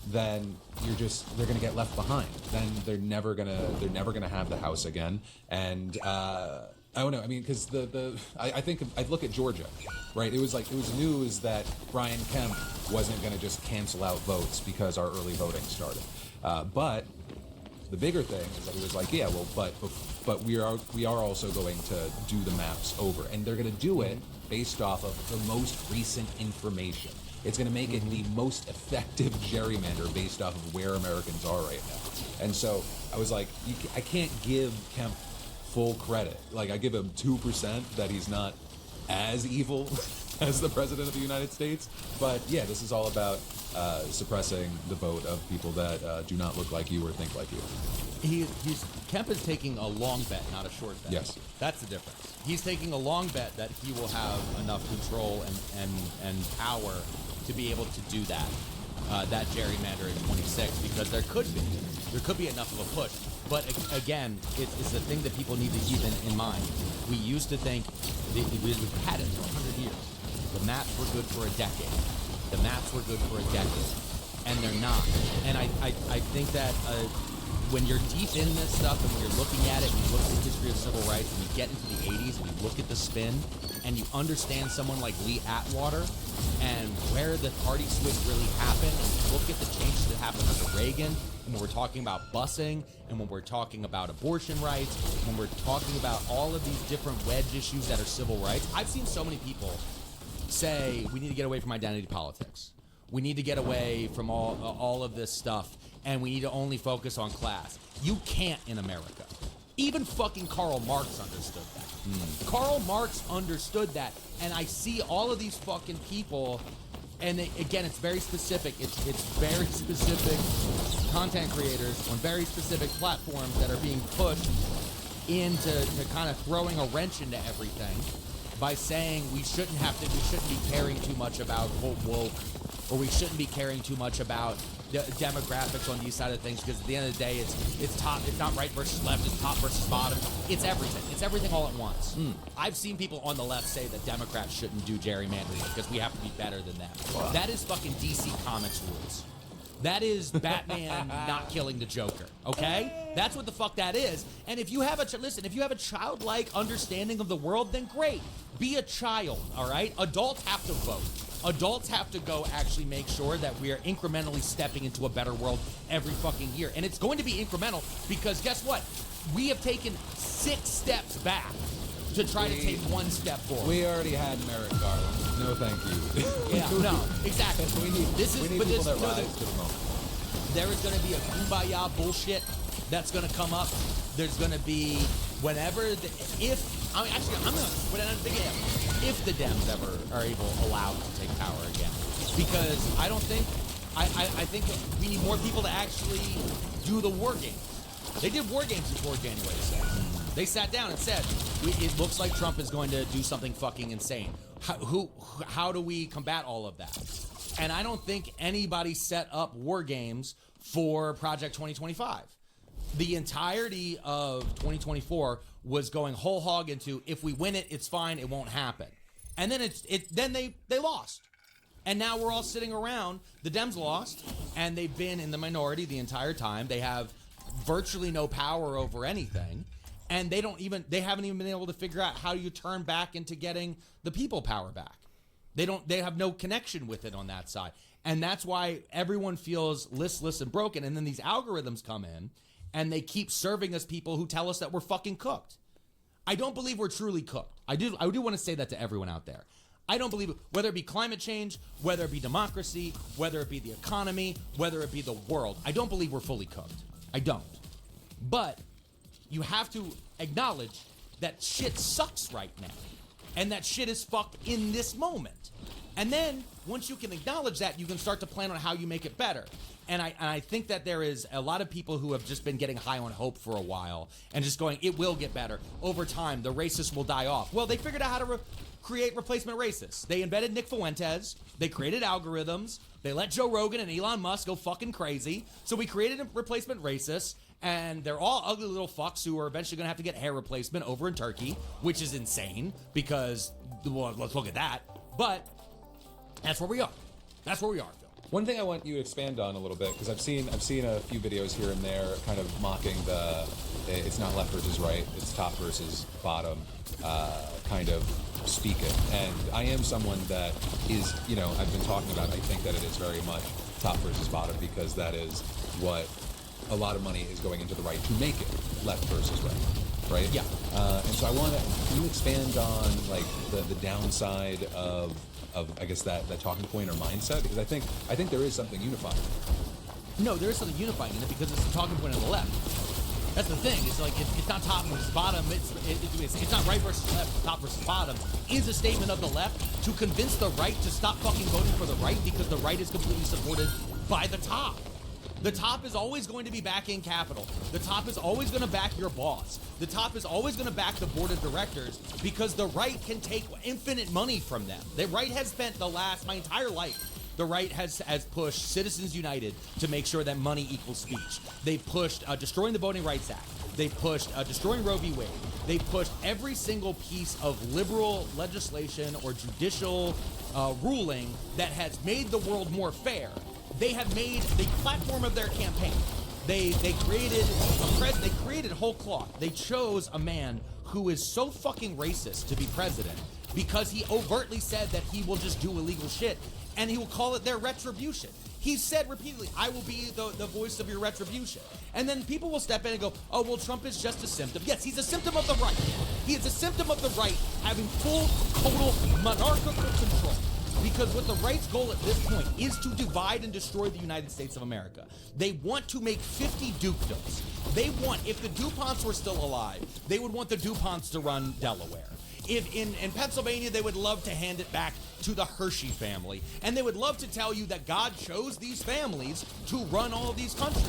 then they're gonna get left behind. Then they're never gonna have the House again. And I don't know. I mean, because I think I look at Georgia, right? It was news that Brian Kemp wasn't gonna just cancel out votes because our early voting started. But the bigger thing is that he was like, yeah, well, but we are also going to do the maps over, and they're gonna do it based off of the most recent information. It's going to make it the most effective gerrymander based off of where Americans are right now. And so I was like, I can't give Kemp full credit. Like, I give him 2% that he's not as evil as the president of the United States. But yeah, this is all about suppressing the vote of people that do not look like you or think like you. Kemp is taking a long bet, not a short bet. Yes. That's the difference. He's taking a long bet that he will have enough control and power to be able to do that gerrymander in 26, because there could be enough of a push. But again, it's the thing that people need to keep in mind. We used to think we've had it for 100 years. The maps were good for a decade. The maps were good for a decade, and they're not. And I think that when you're deep in this stuff and when you're looking at it and you look at the history of civil rights and you get into the 80s and you look at the spin and you understand someone like Lee Atwater and where the party switch really happened, and you look at the changes that happened under Reagan, and when we're talking about busing, and when we're talking about abortion rights, when we're talking about all of these different wedge issues that are civil rights, I've seen so many people say we need to get away from identity politics. We need to get away from all of this stuff, and we need to only focus on class. You can't in America. Even fucking Karl Marx understood that. Karl Marx understood that, and I see all of these fucking people, and again, it's very specific. It's very specific content creators on very specific platforms that are being pushed into kind of throwing a wrench into everything by saying we shouldn't be caring too much about woke, or we shouldn't be caring too much about the demographics on these side of things, because at the end of the day, it's not right versus left, it's top versus bottom. It's everything all at once. I've seen people on the left say that Democrats shouldn't do gerrymandering because we have to be better than them. Wow. That is fucking DC Comics rules. That is Batman not killing the Joker, okay? That's what the fuck that is. And if you have if you have a childlike understanding of the world, then great. Be a child, all right? Adults have to vote. Adults have to go actually make sure that we are incrementally stepping into a better world every fucking year. And it's going to be incremental because guess what? We have taken 6 steps back to try to take 1 step forward. We already had Merrick Garland. No, thank you. Yeah, no, exactly. We need people that rise to the moment. There is going to be a kumbaya bullshit that's going to come up. There's going to be whenever if the Dems ever are allowed to take power again, because I think we need more people to actually do the war games. They did war games before January 6th. They sat down and said, it looks like Trump is going to do something fucking insane. How do we combat all of that? And I don't think anybody set up war games for Project 2025. The entirety of 2024 was going whole hog into, if we win it, it's fine, it won't happen. And then then they lost. And now we're all sitting around. The Dems lost, and they've been in the minority the entire time. They have virtually no power over anything, and they haven't even been able to figure out how you turn back into getting the people power back. They have no connection with it on that side. And that's why everyone feels listless and broken. And then these algorithms come in and they keep serving us people who tell us that we're fucking cooked. I don't believe we're truly cooked. I do want to say that to everyone out there. I don't believe it, whether it be climate change, whether it be democracy, whether it be the economy, whether it be the world. I don't believe we're fully cooked. I don't. But you have to acknowledge that shit sucks right now. And that shit is fucked in this moment. And then, once you can acknowledge that, you can start to plan on how you make it better. And I think that there is a lot of people who have just been getting high on hope for a while and just going, it will get better. Over time, the racists will die off. Well, they figured out how to create replacement racists. They embedded Nick Fuentes. They created algorithms. They let Joe Rogan and Elon Musk go fucking crazy. So we created a replacement racists. And they're all ugly little fucks who are eventually going to have to get hair replacement over in Turkey, which is insane because, well, let's look at that. But that's where we are. That's where we are, Phil. One thing I want you to expand on a little bit, because I've seen a few videos here and there kind of mocking it's not left versus right, it's top versus bottom kind of speak it. And I am someone that is, I've been talking about, I think that it is very much top versus bottom because that is what a lot of money is going into the right to make it left versus right? Yeah. And so can you expand on like the downside of I guess that talking point or mindset? Because I think there is something unifying. No, there is something unifying in it because it's the talking point on the left. That's the thing. It's like it's not top versus bottom. It's not right versus left. Top versus bottom is a statement of the left to convince the right to stop fucking voting for the right because the right is completely supported by the top. The top is always going to be backing capital. The top is always going to back your boss. The top is always going to back the board of directors because the right can take infinite money from them. The right has spent my entire life, the right has pushed Citizens United to make sure that money equals speech. They've pushed destroying the Voting Rights Act. They've pushed destroying Roe v. Wade. They've pushed every single piece of liberal legislation or judicial ruling that has made the world more fair. They have made the platform of their campaign. They created whole cloth. They chose a man who is so fucking racist to be president because he overtly said that he will just do illegal shit and he will call it their retribution. He said repeatedly, I will be the voice of your retribution. And then people will step in and go, oh, well, Trump is just a symptom. Yes, he's a symptom of the right. He is a symptom of the right having full, total, monarchical control. Because what the right's goal at this point is to divide and destroy the United States of America. They want to make 50 dukedoms. They want, if the DuPonts were still alive, they would want the DuPonts to run Delaware. If in Pennsylvania, they would love to hand it back to the Hershey family. And they would love to tell you that God chose these families to run all of these countries.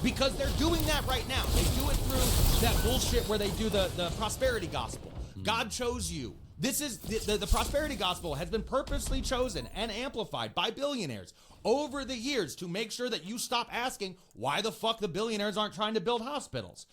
Because they're doing that right now. They do it through that bullshit where they do the prosperity gospel. God chose you. This is the prosperity gospel has been purposely chosen and amplified by billionaires over the years to make sure that you stop asking why the fuck the billionaires aren't trying to build hospitals.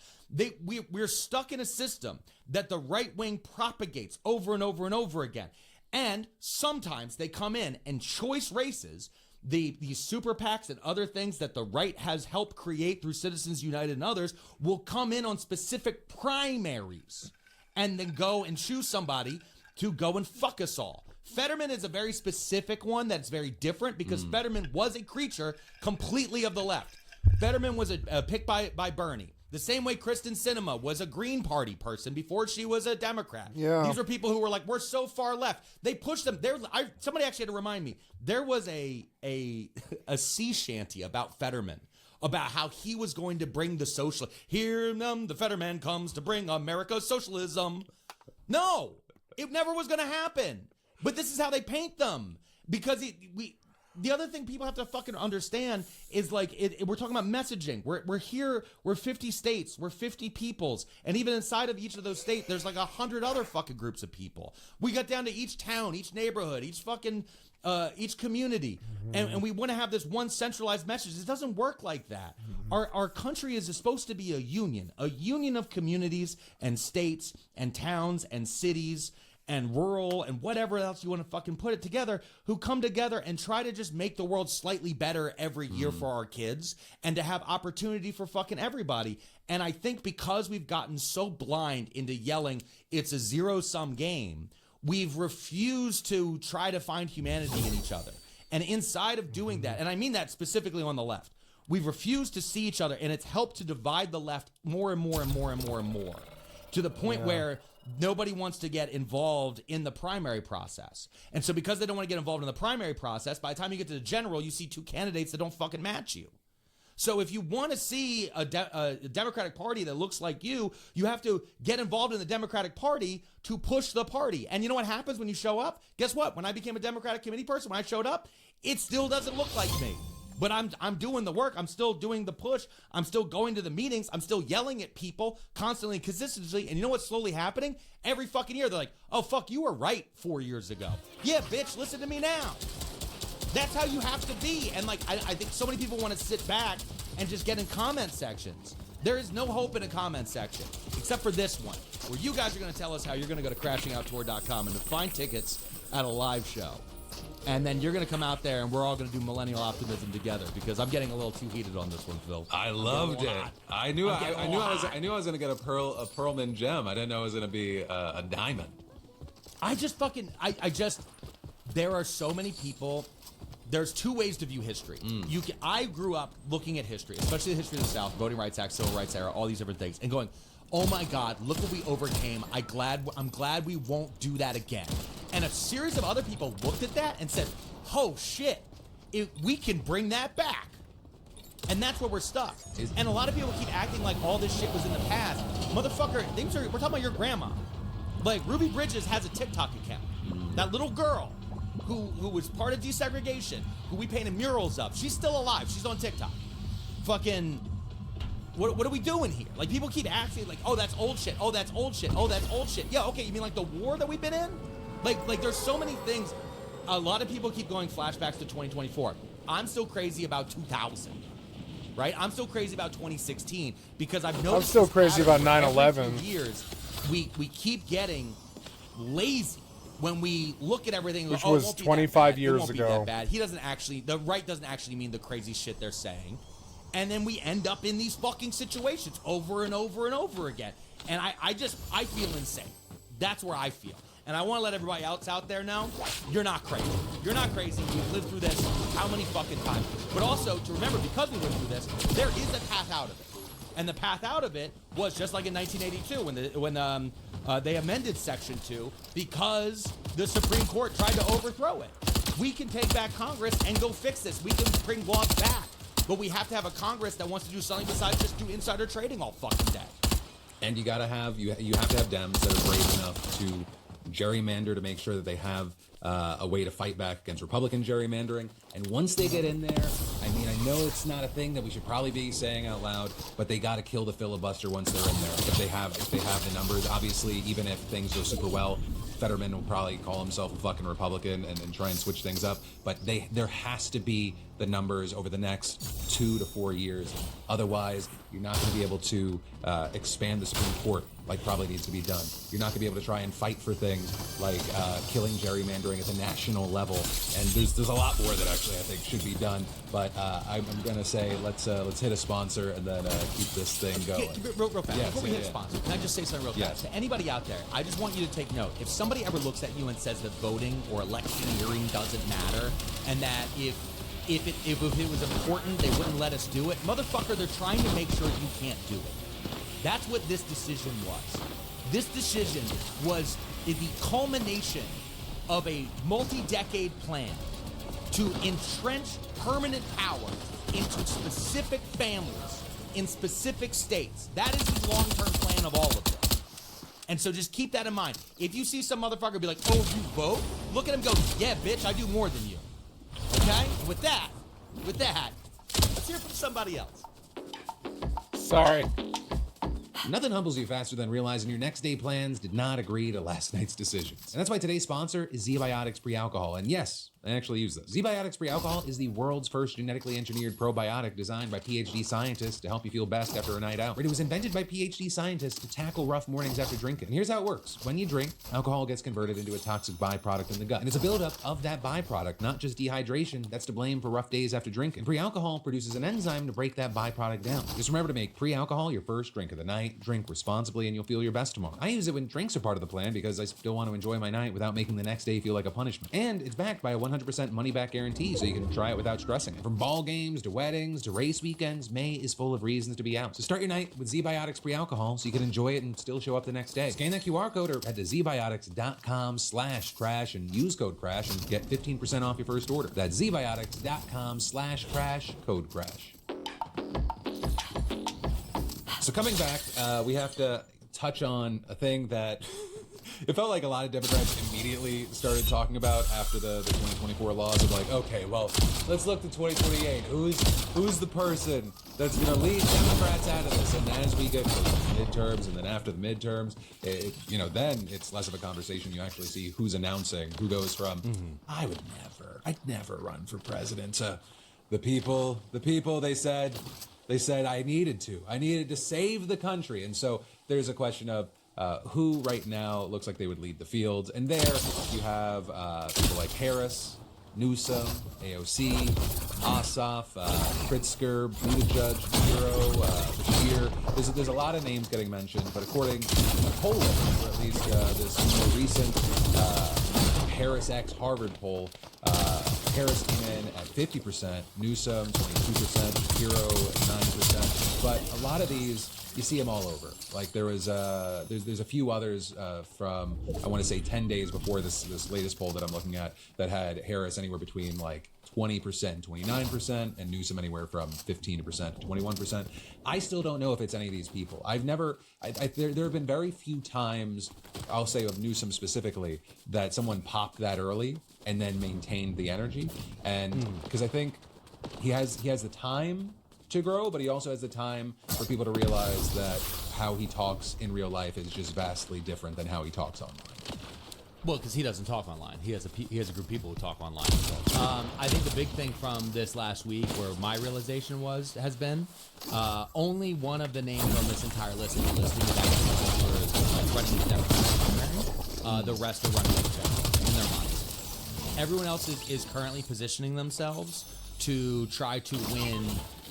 We're stuck in a system that the right wing propagates over and over and over again. And sometimes they come in and choice races, these super PACs and other things that the right has helped create through Citizens United and others will come in on specific primaries and then go and choose somebody to go and fuck us all. Fetterman is a very specific one that's very different because Fetterman was a creature completely of the left. Fetterman was a pick by Bernie. The same way Kristen Sinema was a Green Party person before she was a Democrat. Yeah. These were people who were like, we're so far left. They pushed them. Somebody actually had to remind me. There was a sea shanty about Fetterman about how he was going to bring the social. Here, the Fetterman comes to bring America socialism. No, it never was going to happen. But this is how they paint them. Because the other thing people have to fucking understand is like, we're talking about messaging. We're here, we're 50 states, we're 50 peoples. And even inside of each of those states, there's like 100 other fucking groups of people. We got down to each town, each neighborhood, each fucking, each community. And we want to have this one centralized message. It doesn't work like that. Our country is supposed to be a union of communities and states and towns and cities and rural and whatever else you want to fucking put it together, who come together and try to just make the world slightly better every year for our kids and to have opportunity for fucking everybody. And I think because we've gotten so blind into yelling, it's a zero-sum game, we've refused to try to find humanity in each other. And inside of doing that, and I mean that specifically on the left, we've refused to see each other, and it's helped to divide the left more and more and more and more and more, to the point where nobody wants to get involved in the primary process. And so because they don't want to get involved in the primary process, by the time you get to the general, you see two candidates that don't fucking match you. So if you want to see a Democratic Party that looks like you have to get involved in the Democratic Party to push the party. And you know what happens when you show up? Guess what? When I became a Democratic committee person, when I showed up, it still doesn't look like me. But I'm doing the work. I'm still doing the push. I'm still going to the meetings. I'm still yelling at people constantly and consistently. And you know what's slowly happening? Every fucking year, they're like, oh, fuck, you were right 4 years ago. Yeah, bitch, listen to me now. That's how you have to be. And like, I think so many people want to sit back and just get in comment sections. There is no hope in a comment section, except for this one, where you guys are going to tell us how you're going to go to crashingouttour.com and to find tickets at a live show. And then you're going to come out there and we're all going to do millennial optimism together, because I'm getting a little too heated on this one, Phil. I loved it. I knew I was going to get a Pearlman gem. I didn't know it was going to be a diamond. There are so many people. There's two ways to view history. I grew up looking at history, especially the history of the South, Voting Rights Act, Civil Rights Era, all these different things, and going, oh my God, look what we overcame. I'm glad we won't do that again. And a series of other people looked at that and said, oh shit, we can bring that back. And that's where we're stuck. And a lot of people keep acting like all this shit was in the past. Motherfucker, we're talking about your grandma. Like, Ruby Bridges has a TikTok account. That little girl who was part of desegregation, who we painted murals of, she's still alive. She's on TikTok. Fucking... What are we doing here? Like, people keep asking, like, oh, that's old shit. Oh, that's old shit. Oh, that's old shit. Yeah, okay, you mean like the war that we've been in? Like there's so many things. A lot of people keep going flashbacks to 2024. I'm still crazy about 2000, right? I'm still crazy about 2016 because I've noticed. I'm still crazy about 9/11. Years, we keep getting lazy when we look at everything. Which was was 25 years it won't ago. Be that bad. The right doesn't actually mean the crazy shit they're saying. And then we end up in these fucking situations over and over and over again. And I feel insane. That's where I feel. And I want to let everybody else out there know, you're not crazy. You're not crazy. We've lived through this how many fucking times? But also to remember, because we lived through this, there is a path out of it. And the path out of it was just like in 1982 when they amended Section 2 because the Supreme Court tried to overthrow it. We can take back Congress and go fix this. We can bring laws back. But we have to have a Congress that wants to do something besides just do insider trading all fucking day. And you have to have Dems that are brave enough to gerrymander to make sure that they have a way to fight back against Republican gerrymandering. And once they get in there, I mean, I know it's not a thing that we should probably be saying out loud, but they got to kill the filibuster once they're in there. If they have the numbers, obviously, even if things go super well, Fetterman will probably call himself a fucking Republican and try and switch things up. But there has to be the numbers over the next 2 to 4 years. Otherwise, you're not going to be able to expand the Supreme Court like probably needs to be done. You're not going to be able to try and fight for things like killing gerrymandering at the national level. And there's a lot more that actually I think should be done. But I'm going to say let's hit a sponsor and then keep this thing going. Real fast. Before we hit a sponsor, can I just say something real fast? To anybody out there, I just want you to take note. If somebody ever looks at you and says that voting or electioneering doesn't matter, and that if it was important, they wouldn't let us do it. Motherfucker, they're trying to make sure you can't do it. That's what this decision was. This decision was the culmination of a multi-decade plan to entrench permanent power into specific families in specific states. That is the long-term plan of all of this. And so just keep that in mind. If you see some motherfucker be like, oh, you vote? Look at him go, yeah, bitch, I do more than you. Okay? And with that, let's hear from somebody else. Sorry. Nothing humbles you faster than realizing your next day plans did not agree to last night's decisions. And that's why today's sponsor is ZBiotics Pre-Alcohol. And yes, I actually use this. ZBiotics Pre-Alcohol is the world's first genetically engineered probiotic designed by PhD scientists to help you feel best after a night out. It was invented by PhD scientists to tackle rough mornings after drinking. And here's how it works. When you drink, alcohol gets converted into a toxic byproduct in the gut. And it's a buildup of that byproduct, not just dehydration, that's to blame for rough days after drinking. Pre-alcohol produces an enzyme to break that byproduct down. Just remember to make pre-alcohol your first drink of the night. Drink responsibly and you'll feel your best tomorrow. I use it when drinks are part of the plan because I still want to enjoy my night without making the next day feel like a punishment. And it's backed by a 100% money-back guarantee, so you can try it without stressing it. From ball games to weddings to race weekends, May is full of reasons to be out. So start your night with ZBiotics Pre-Alcohol so you can enjoy it and still show up the next day. Scan that QR code or head to zbiotics.com/crash and use code crash and get 15% off your first order. That's zbiotics.com/crash, code crash. So coming back, we have to touch on a thing that it felt like a lot of Democrats immediately started talking about after the 2024 laws of like, okay, well, let's look to 2028. Who's the person that's going to lead Democrats out of this? And as we get to the midterms and then after the midterms, then it's less of a conversation. You actually see who's announcing, who goes from, I'd never run for president, to the people, they said I needed to save the country. And so there's a question of who right now looks like they would lead the field. And there you have people like Harris, Newsom, AOC, Ossoff, Pritzker, Buttigieg, Bureau, Bashir. There's a lot of names getting mentioned, but according to polling, or at least this more recent Harris x Harvard poll, Harris came in at 50%, Newsom 22%, Shapiro 9%, but a lot of these you see them all over. Like there's a few others from I want to say 10 days before this latest poll that I'm looking at that had Harris anywhere between like 20% and 29%, and Newsom anywhere from 15% to 21%. I still don't know if it's any of these people. There have been very few times, I'll say of Newsom specifically, that someone popped that early and then maintained the energy. And because I think he has the time to grow, but he also has the time for people to realize that how he talks in real life is just vastly different than how he talks online. Well, because he doesn't talk online. He has a group of people who talk online. I think the big thing from this last week, where my realization has been, only one of the names on this entire list that we're listing is actually running the Democratic primary. The rest are running the general in their minds. Everyone else is currently positioning themselves to try to win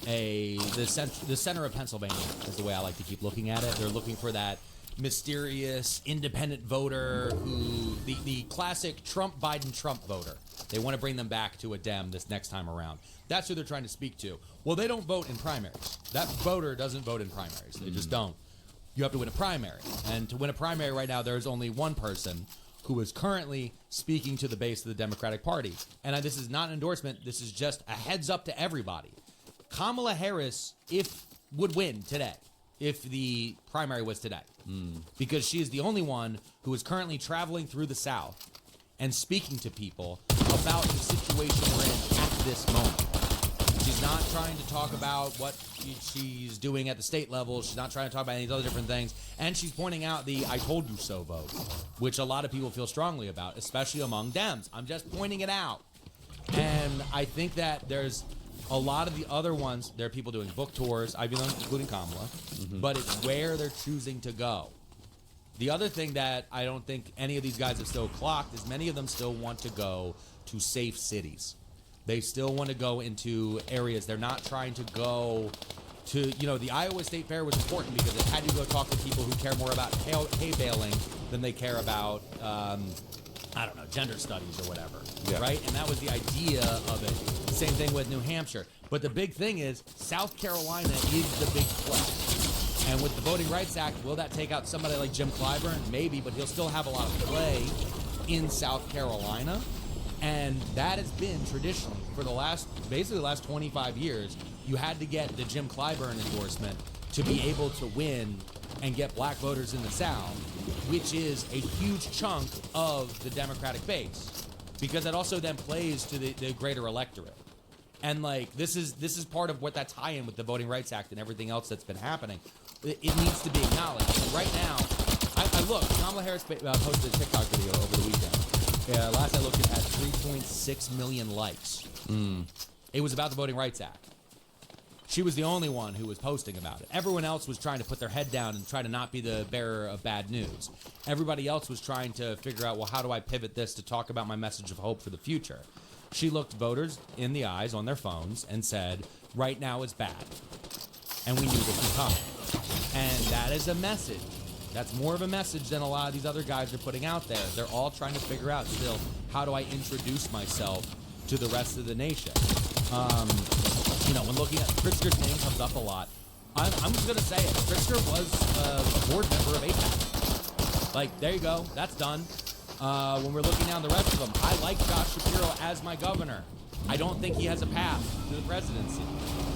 the center of Pennsylvania is the way I like to keep looking at it. They're looking for that mysterious independent voter who the classic Trump voter. They want to bring them back to a Dem this next time around. That's who they're trying to speak to. Well, they don't vote in primaries. That voter doesn't vote in primaries. They just don't. You have to win a primary. And to win a primary right now, there's only one person who is currently speaking to the base of the Democratic Party. And this is not an endorsement. This is just a heads up to everybody. Kamala Harris would win today if the primary was today. Because she is the only one who is currently traveling through the South and speaking to people about the situation we're in at this moment. She's not trying to talk about what she's doing at the state level. She's not trying to talk about any of these other different things. And she's pointing out the I told you so vote, which a lot of people feel strongly about, especially among Dems. I'm just pointing it out. And I think that there's a lot of the other ones, there are people doing book tours, including Kamala, but it's where they're choosing to go. The other thing that I don't think any of these guys have still clocked is many of them still want to go to safe cities. They still want to go into areas. They're not trying to go to, the Iowa State Fair was important because it had you go talk to people who care more about hay baling than they care about, gender studies or whatever, right? And that was the idea of it. Same thing with New Hampshire. But the big thing is South Carolina is the big play. And with the Voting Rights Act, will that take out somebody like Jim Clyburn? Maybe, but he'll still have a lot of play in South Carolina. And that has been traditionally for the last 25 years. You had to get the Jim Clyburn endorsement to be able to win and get black voters in the South, which is a huge chunk of the Democratic base, because that also then plays to the greater electorate. And like this is part of what that tie-in with the Voting Rights Act and everything else that's been happening. It needs to be acknowledged. And right now, I look. Kamala Harris posted a TikTok video over the weekend. Yeah, last I looked, it had 3.6 million likes. It was about the Voting Rights Act. She was the only one who was posting about it. Everyone else was trying to put their head down and try to not be the bearer of bad news. Everybody else was trying to figure out, well, how do I pivot this to talk about my message of hope for the future? She looked voters in the eyes on their phones and said, right now is bad. And we knew this was coming. And that is a message. That's more of a message than a lot of these other guys are putting out there. They're all trying to figure out still, how do I introduce myself to the rest of the nation? When looking at Pritzker's name comes up a lot. I'm just going to say it. Pritzker was a board member of AIPAC. Like, there you go. That's done. When we're looking down the rest of them, I like Josh Shapiro as my governor. I don't think he has a path to the presidency.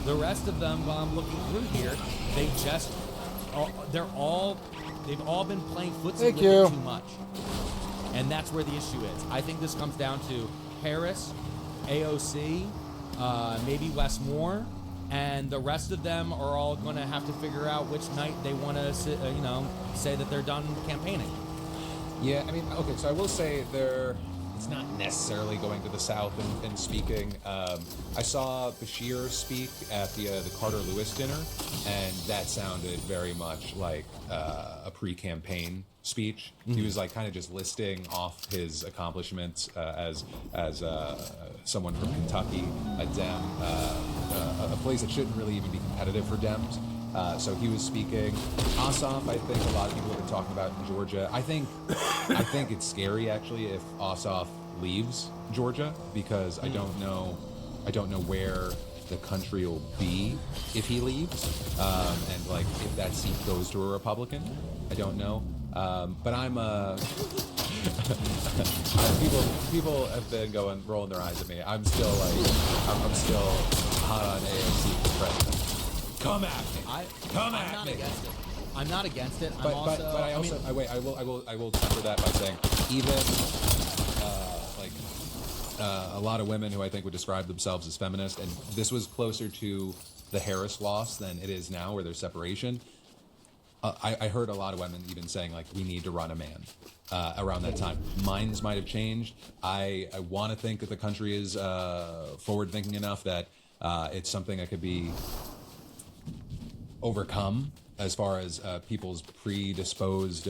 The rest of them, while I'm looking through here, they've all been playing footsie with it too much. And that's where the issue is. I think this comes down to Harris, AOC, maybe Wes Moore, and the rest of them are all going to have to figure out which night they want to, say that they're done campaigning. Yeah, I mean, okay, so I will say it's not necessarily going to the South and speaking. I saw Bashir speak at the Carter Lewis dinner, and that sounded very much like a pre-campaign speech. He was like kind of just listing off his accomplishments as someone from Kentucky, a Dem, a place that shouldn't really even be competitive for Dems. So he was speaking. Ossoff, I think a lot of people have been talking about in Georgia. I think it's scary actually if Ossoff leaves Georgia, because I don't know where the country will be if he leaves, and like if that seat goes to a Republican. I don't know. But I'm people have been rolling their eyes at me. I'm still hot on AOC for president. Come at me. I'm not against it. But I will counter that by saying even a lot of women who I think would describe themselves as feminist, and this was closer to the Harris loss than it is now, where there's separation. I heard a lot of women even saying like, we need to run a man around that time. Minds might have changed. I want to think that the country is forward thinking enough that it's something that could be overcome as far as people's predisposed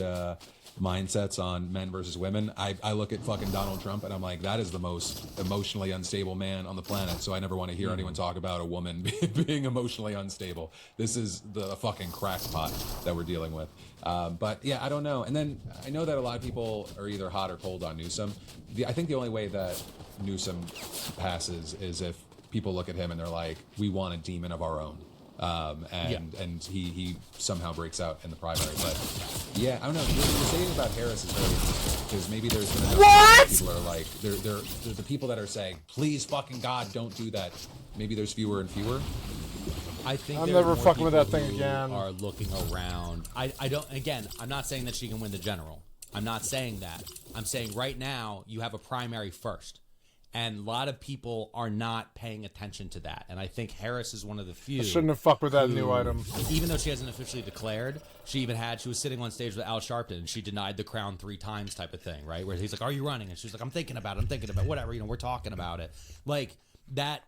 mindsets on men versus women. I look at fucking Donald Trump and I'm like, that is the most emotionally unstable man on the planet. So I never want to hear anyone talk about a woman being emotionally unstable. This is the fucking crackpot that we're dealing with. But yeah, I don't know. And then I know that a lot of people are either hot or cold on Newsom. I think the only way that Newsom passes is if people look at him and they're like, we want a demon of our own. And he somehow breaks out in the primary. But yeah, I don't know. The saying about Harris is very interesting, because maybe there's been enough people are like, they're the people that are saying, please fucking God, don't do that. Maybe there's fewer and fewer. I think I'm never fucking with that thing again. Are looking around. I don't. Again, I'm not saying that she can win the general. I'm not saying that. I'm saying right now you have a primary first. And a lot of people are not paying attention to that. And I think Harris is one of the few. I shouldn't have fucked with that new item. Even though she hasn't officially declared, she was sitting on stage with Al Sharpton, and she denied the crown 3 times type of thing, right? Where he's like, are you running? And she's like, I'm thinking about it, whatever, we're talking about it. Like, that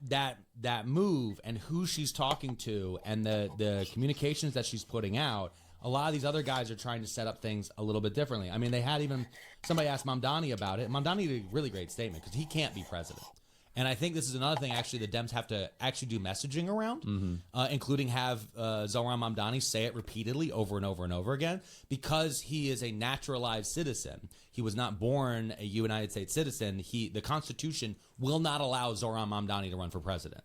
move and who she's talking to and the communications that she's putting out, a lot of these other guys are trying to set up things a little bit differently. I mean, they had even somebody asked Mamdani about it. Mamdani did a really great statement because he can't be president. And I think this is another thing, actually, the Dems have to actually do messaging around, including have Zohran Mamdani say it repeatedly over and over and over again, because he is a naturalized citizen. He was not born a United States citizen. The Constitution will not allow Zohran Mamdani to run for president.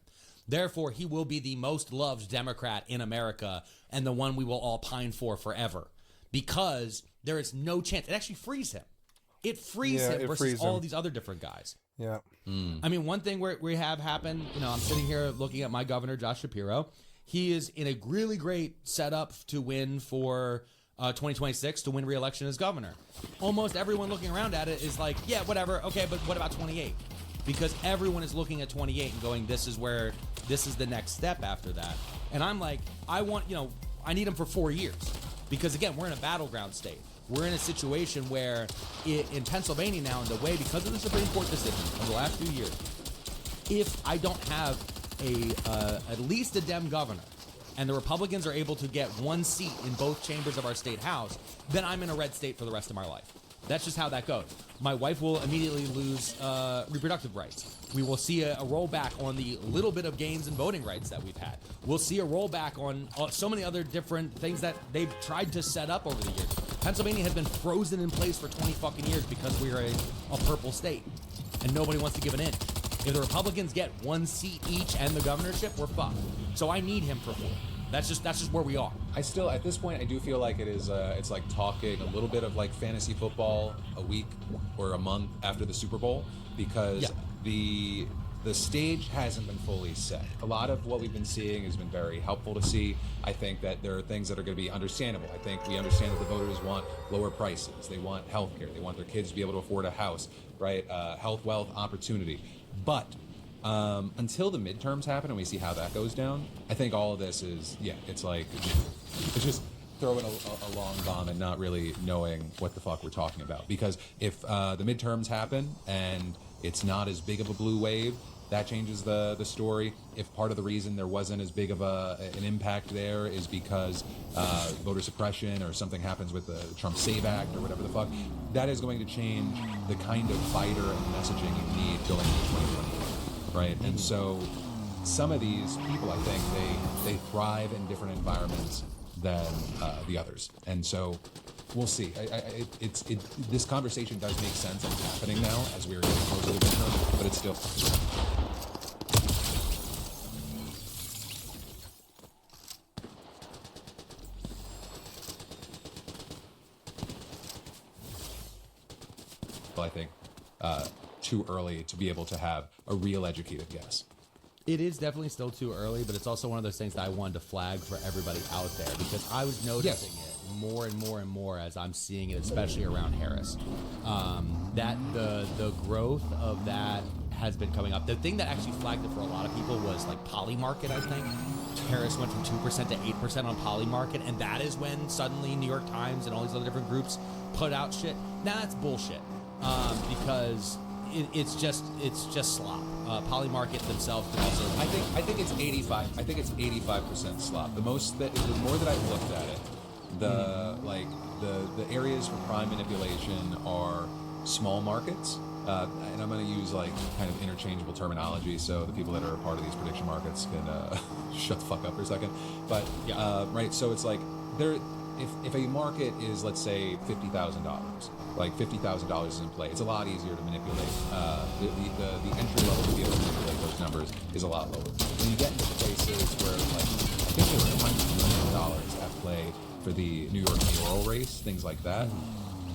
Therefore, he will be the most loved Democrat in America and the one we will all pine for forever, because there is no chance. It actually frees him. it frees Yeah, him it versus frees all him. these other different guys. Yeah. I mean, one thing we have happened, I'm sitting here looking at my governor, Josh Shapiro. He is in a really great setup to win for 2026, to win re-election as governor. Almost everyone looking around at it is like, yeah, whatever. Okay, but what about 28? Because everyone is looking at 28 and going, this is the next step after that. And I'm like, I need him for 4 years. Because again, we're in a battleground state. We're in a situation where in Pennsylvania now, in the way, because of the Supreme Court decision of the last few years, if I don't have at least a Dem governor, and the Republicans are able to get one seat in both chambers of our state house, then I'm in a red state for the rest of my life. That's just how that goes. My wife will immediately lose reproductive rights. We will see a rollback on the little bit of gains in voting rights that we've had. We'll see a rollback on so many other different things that they've tried to set up over the years. Pennsylvania has been frozen in place for 20 fucking years because we are a purple state, and nobody wants to give an inch. If the Republicans get one seat each and the governorship, we're fucked. So I need him for 4. That's just where we are. I still, at this point, I do feel like it is. It's like talking a little bit of like fantasy football a week or a month after the Super Bowl, because the stage hasn't been fully set. A lot of what we've been seeing has been very helpful to see. I think that there are things that are going to be understandable. I think we understand that the voters want lower prices. They want health care. They want their kids to be able to afford a house, right? Health, wealth, opportunity. But until the midterms happen and we see how that goes down, I think all of this is, it's like, it's just throwing a long bomb and not really knowing what the fuck we're talking about. Because if the midterms happen and it's not as big of a blue wave, that changes the story. If part of the reason there wasn't as big of an impact there is because voter suppression or something happens with the Trump Save Act or whatever the fuck, that is going to change the kind of fighter and messaging you need going into 2024, right? And so some of these people, I think, they thrive in different environments than the others. And so we'll see. This conversation does make sense and it's happening now as we're getting closer to the midterm, but it's still... I think too early to be able to have a real educated guess. It is definitely still too early, but it's also one of those things that I wanted to flag for everybody out there, because I was noticing it more and more and more as I'm seeing it, especially around Harris. That the growth of that has been coming up. The thing that actually flagged it for a lot of people was like Polymarket, I think. Harris went from 2% to 8% on Polymarket, and that is when suddenly New York Times and all these other different groups put out shit. Now that's bullshit, because it's just slop. Polymarket themselves can also. I think it's 85. I think it's 85% slop. The more that I've looked at it, the areas for prime manipulation are small markets. And I'm going to use like kind of interchangeable terminology, so the people that are a part of these prediction markets can shut the fuck up for a second. But right, so it's like if a market is, let's say, $50,000, like $50,000 is in play, it's a lot easier to manipulate. The entry level to be able to manipulate those numbers is a lot lower. When you get into places where, like, I think there's $100 million at play for the New York mayoral race, things like that.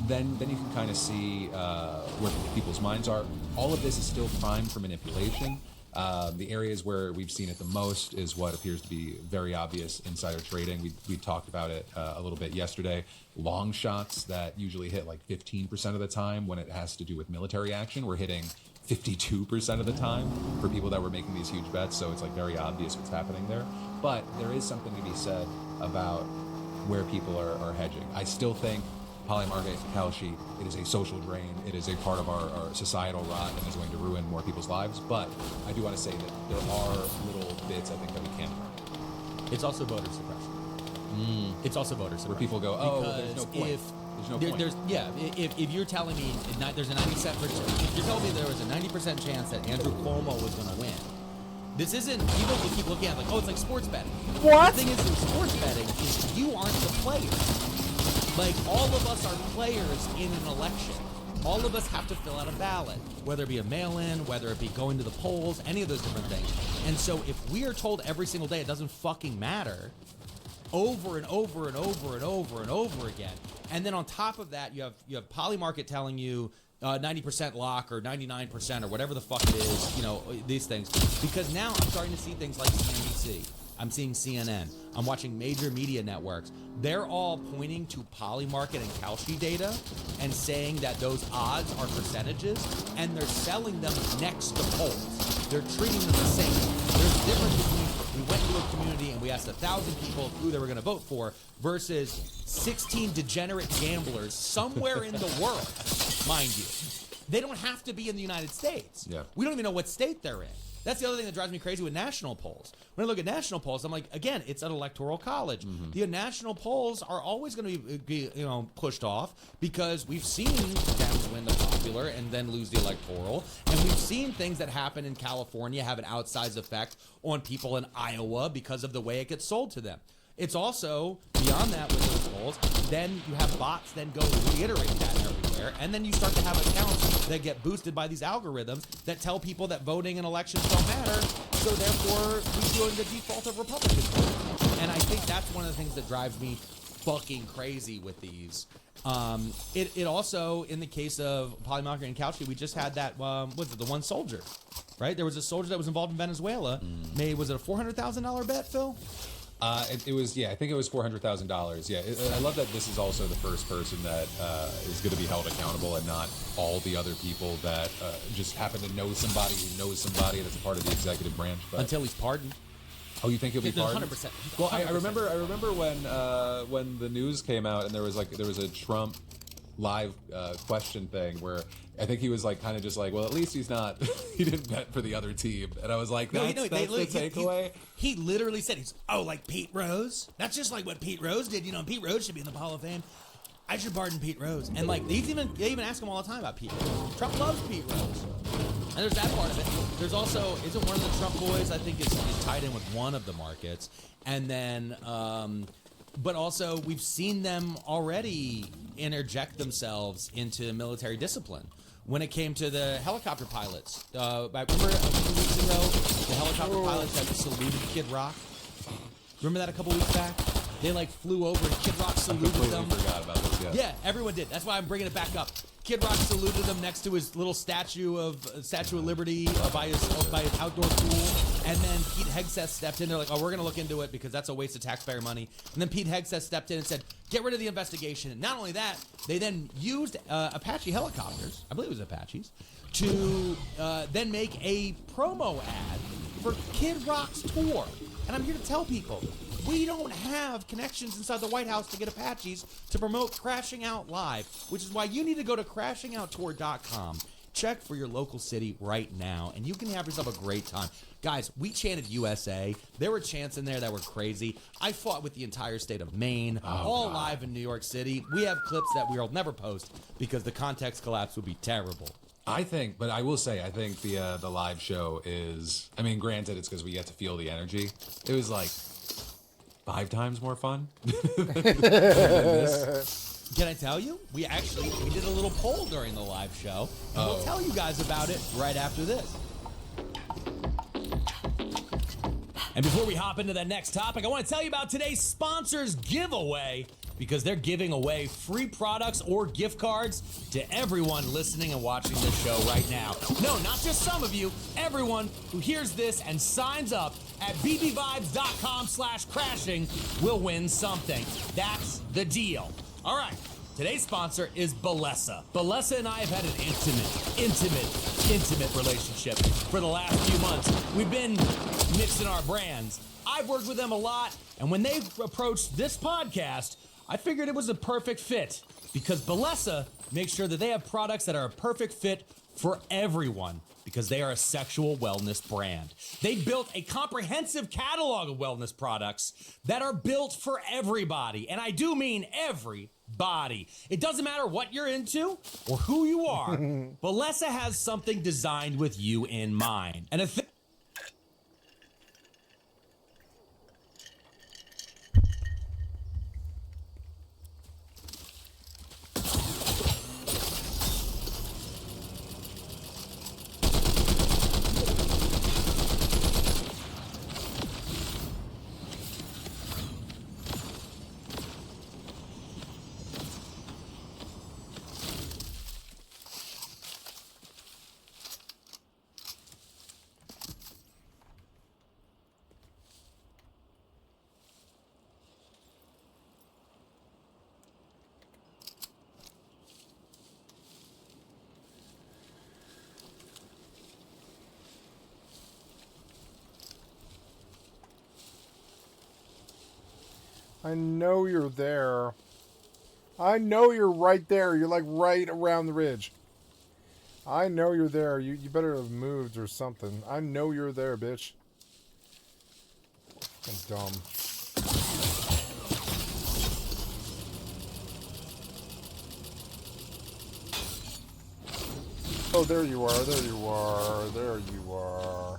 Then you can kind of see where people's minds are. All of this is still primed for manipulation. The areas where we've seen it the most is what appears to be very obvious insider trading. We talked about it a little bit yesterday. Long shots that usually hit like 15% of the time when it has to do with military action, we're hitting 52% of the time for people that were making these huge bets. So it's like very obvious what's happening there. But there is something to be said about where people are hedging. I still think Polymarket, Kalshi, it is a social drain. It is a part of our societal rot and is going to ruin more people's lives. But I do want to say that there are little bits, I think, that we can learn. It's also voter suppression. It's also voter suppression. Where people go, there's no point. There's no point. If you're telling me there's a 90%, if you're telling me there was a 90% chance that Andrew Cuomo was going to win, this isn't, people will keep looking at it like, it's like sports betting. What? The thing is, in sports betting, is you aren't the player. Like, all of us are players in an election. All of us have to fill out a ballot, whether it be a mail-in, whether it be going to the polls, any of those different things. And so if we are told every single day it doesn't fucking matter, over and over and over and over and over again. And then on top of that, you have Polymarket telling you 90% lock or 99% or whatever the fuck it is, you know, these things. Because now I'm starting to see things like CNBC. I'm seeing CNN. I'm watching major media networks. They're all pointing to Polymarket and Kalshi data and saying that those odds are percentages, and they're selling them next to polls. They're treating them the same. There's a difference between we went to a community and we asked 1,000 people who they were going to vote for versus 16 degenerate gamblers somewhere in the world, mind you. They don't have to be in the United States. Yeah. We don't even know what state they're in. That's the other thing that drives me crazy with national polls. When I look at national polls, I'm like, again, it's an electoral college. The national polls are always going to be pushed off because we've seen Dems win the popular and then lose the electoral, and we've seen things that happen in California have an outsized effect on people in Iowa because of the way it gets sold to them. It's also, beyond that with those polls, then you have bots then go reiterate that everywhere, and then you start to have accounts that get boosted by these algorithms that tell people that voting and elections don't matter, so therefore we go in the default of Republicans. And I think that's one of the things that drives me fucking crazy with these. It also, in the case of Polymarket and Kalshi, we just had that, what's it, the one soldier, right? There was a soldier that was involved in Venezuela. Was it a $400,000 bet, Phil? It was, yeah, I think it was $400,000. Yeah, I love that this is also the first person that is going to be held accountable and not all the other people that just happen to know somebody who knows somebody that's a part of the executive branch. But... Until he's pardoned. Oh, you think he'll be pardoned? 100%. Well, I remember when the news came out and there was a Trump live question thing where I think he was like kind of just like, well, at least he didn't bet for the other team, and I was like, that's the takeaway. He literally said, like Pete Rose. That's just like what Pete Rose did. You know, Pete Rose should be in the Hall of Fame. I should pardon Pete Rose. And like they even ask him all the time about Pete Rose. Trump loves Pete Rose. And there's that part of it. There's also, isn't one of the Trump boys, I think, is tied in with one of the markets. And then, but also we've seen them already interject themselves into military discipline. When it came to the helicopter pilots, remember a few weeks ago, the helicopter pilots that saluted Kid Rock? Remember that a couple weeks back? They like flew over and Kid Rock saluted them. I forgot about this, Yeah, everyone did. That's why I'm bringing it back up. Kid Rock saluted them next to his little Statue of Liberty by his outdoor pool, and then Pete Hegseth stepped in. They're like, "Oh, we're going to look into it because that's a waste of taxpayer money." And then Pete Hegseth stepped in and said, "Get rid of the investigation." And not only that, they then used Apache helicopters, I believe it was Apaches, to then make a promo ad for Kid Rock's tour. And I'm here to tell people, we don't have connections inside the White House to get Apaches to promote Crashing Out Live, which is why you need to go to crashingouttour.com. Check for your local city right now, and you can have yourself a great time. Guys, we chanted USA. There were chants in there that were crazy. I fought with the entire state of Maine, live in New York City. We have clips that we will never post because the context collapse would be terrible. I think the live show is, I mean, granted, it's because we get to feel the energy. It was like 5 times more fun than this. Can I tell you? We did a little poll during the live show, and we'll tell you guys about it right after this. And before we hop into the next topic, I want to tell you about today's sponsors giveaway, because they're giving away free products or gift cards to everyone listening and watching this show right now. No, not just some of you. Everyone who hears this and signs up at bbvibes.com/crashing will win something. That's the deal. All right. Today's sponsor is Bellessa. Bellessa and I have had an intimate relationship for the last few months. We've been mixing our brands. I've worked with them a lot, and when they approached this podcast, I figured it was a perfect fit because Bellessa makes sure that they have products that are a perfect fit for everyone because they are a sexual wellness brand. They built a comprehensive catalog of wellness products that are built for everybody, and I do mean everybody. It doesn't matter what you're into or who you are. Bellessa has something designed with you in mind. And I know you're there. I know you're right there. You're like right around the ridge. I know you're there. You better have moved or something. I know you're there, bitch. I'm dumb. Oh, there you are. There you are. There you are.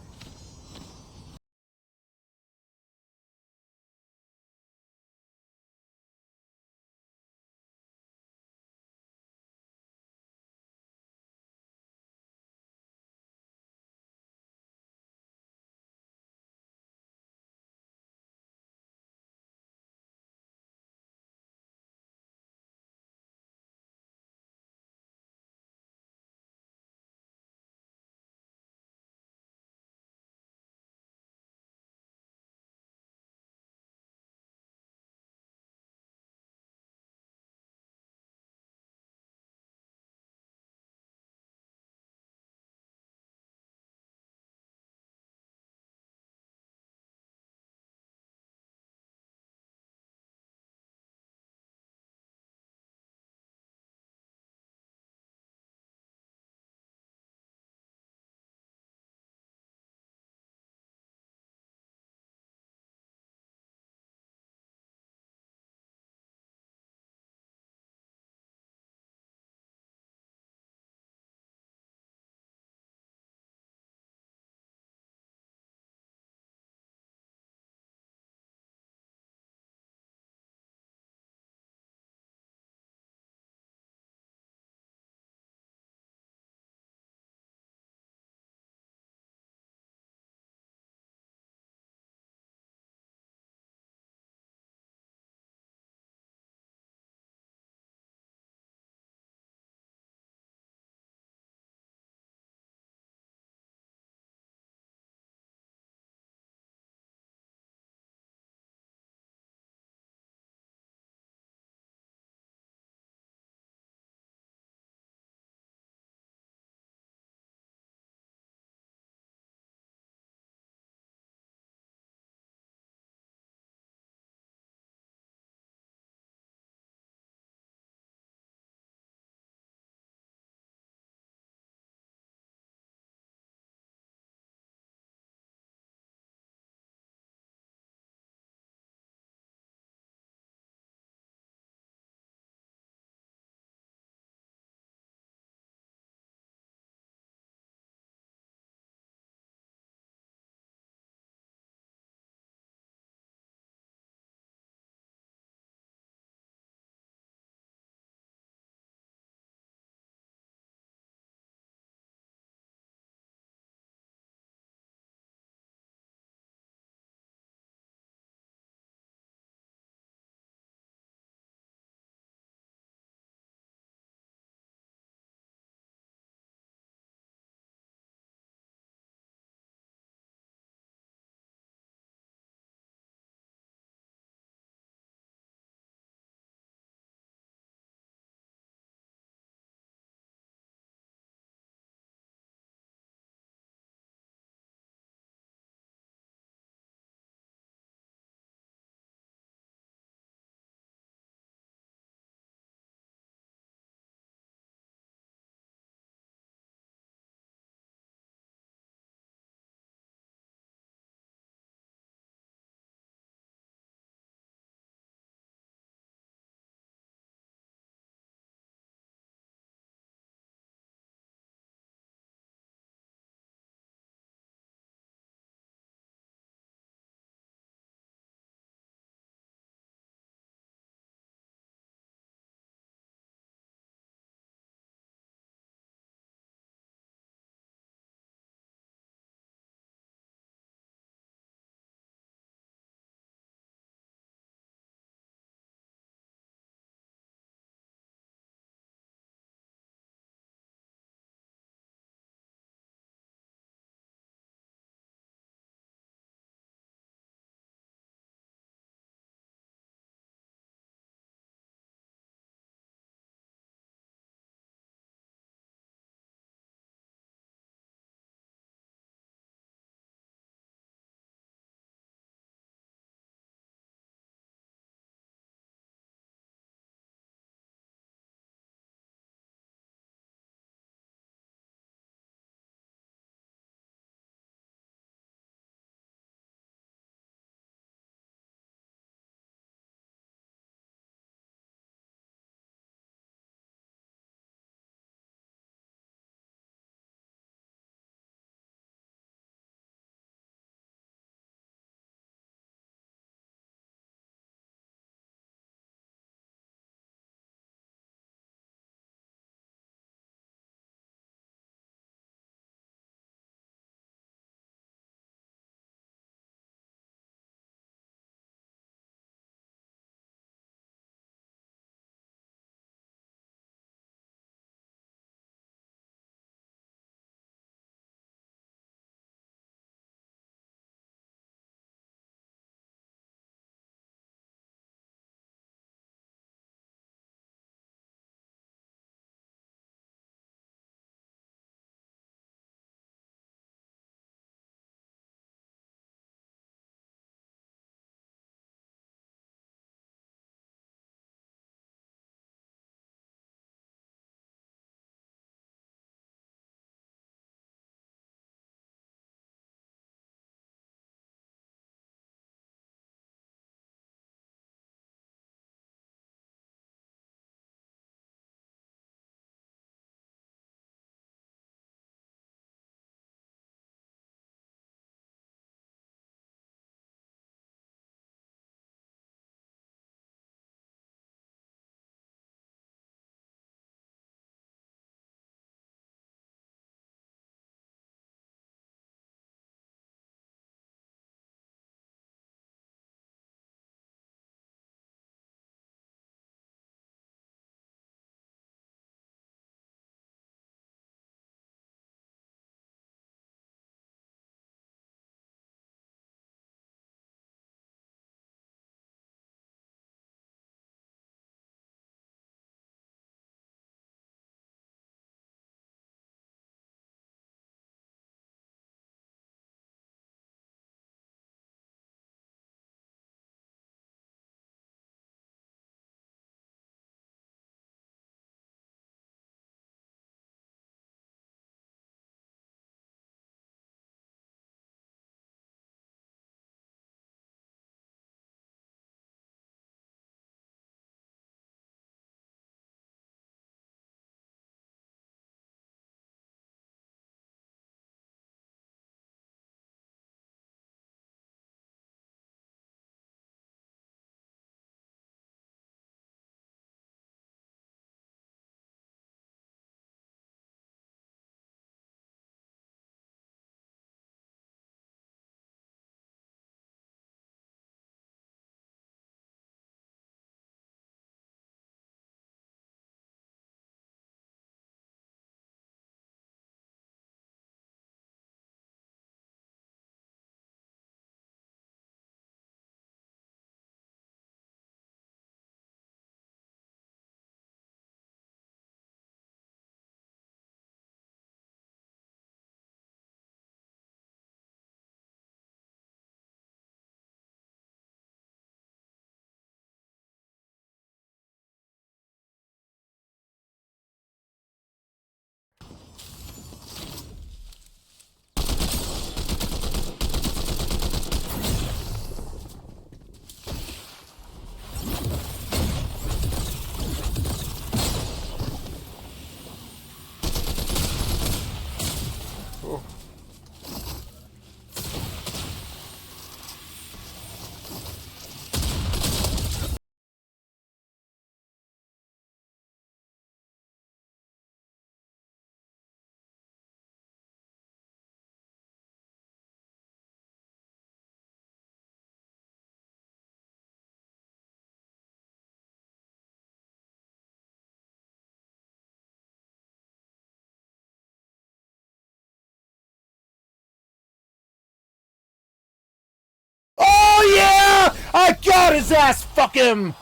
I got his ass! Fuck him!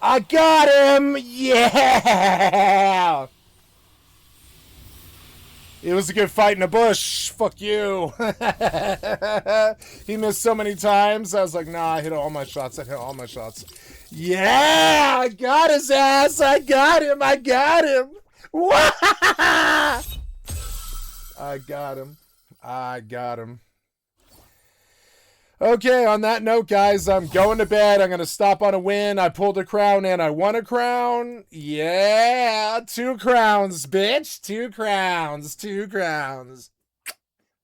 I got him! Yeah! It was a good fight in the bush. Fuck you. He missed so many times. I was like, nah, I hit all my shots. I hit all my shots. Yeah! I got his ass! I got him! I got him! I got him. I got him. Okay, on that note, guys, I'm going to bed. I'm going to stop on a win. I pulled a crown and I won a crown. Yeah, 2 crowns, bitch. 2 crowns. 2 crowns.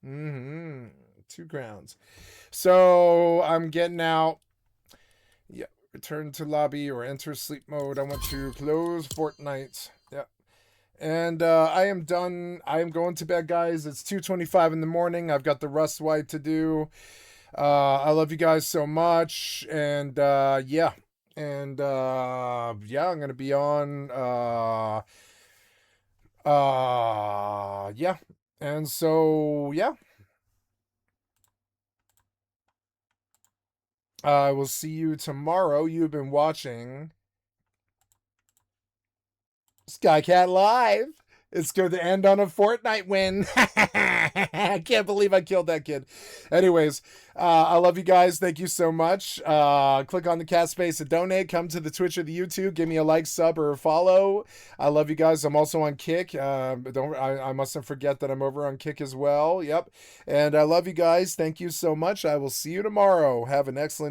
2 crowns. So I'm getting out. Yeah, return to lobby or enter sleep mode. I want to close Fortnite. Yeah. And I am done. I am going to bed, guys. It's 2:25 in the morning. I've got the Rust Wipe to do. I love you guys so much, and yeah, and yeah, I'm gonna be on, yeah, and so yeah, I will see you tomorrow. You've been watching Skycatlive. It's going to end on a Fortnite win. I can't believe I killed that kid. Anyways, I love you guys. Thank you so much. Click on the cat space to donate. Come to the Twitch or the YouTube. Give me a like, sub, or a follow. I love you guys. I'm also on Kick. I mustn't forget that I'm over on Kick as well. Yep. And I love you guys. Thank you so much. I will see you tomorrow. Have an excellent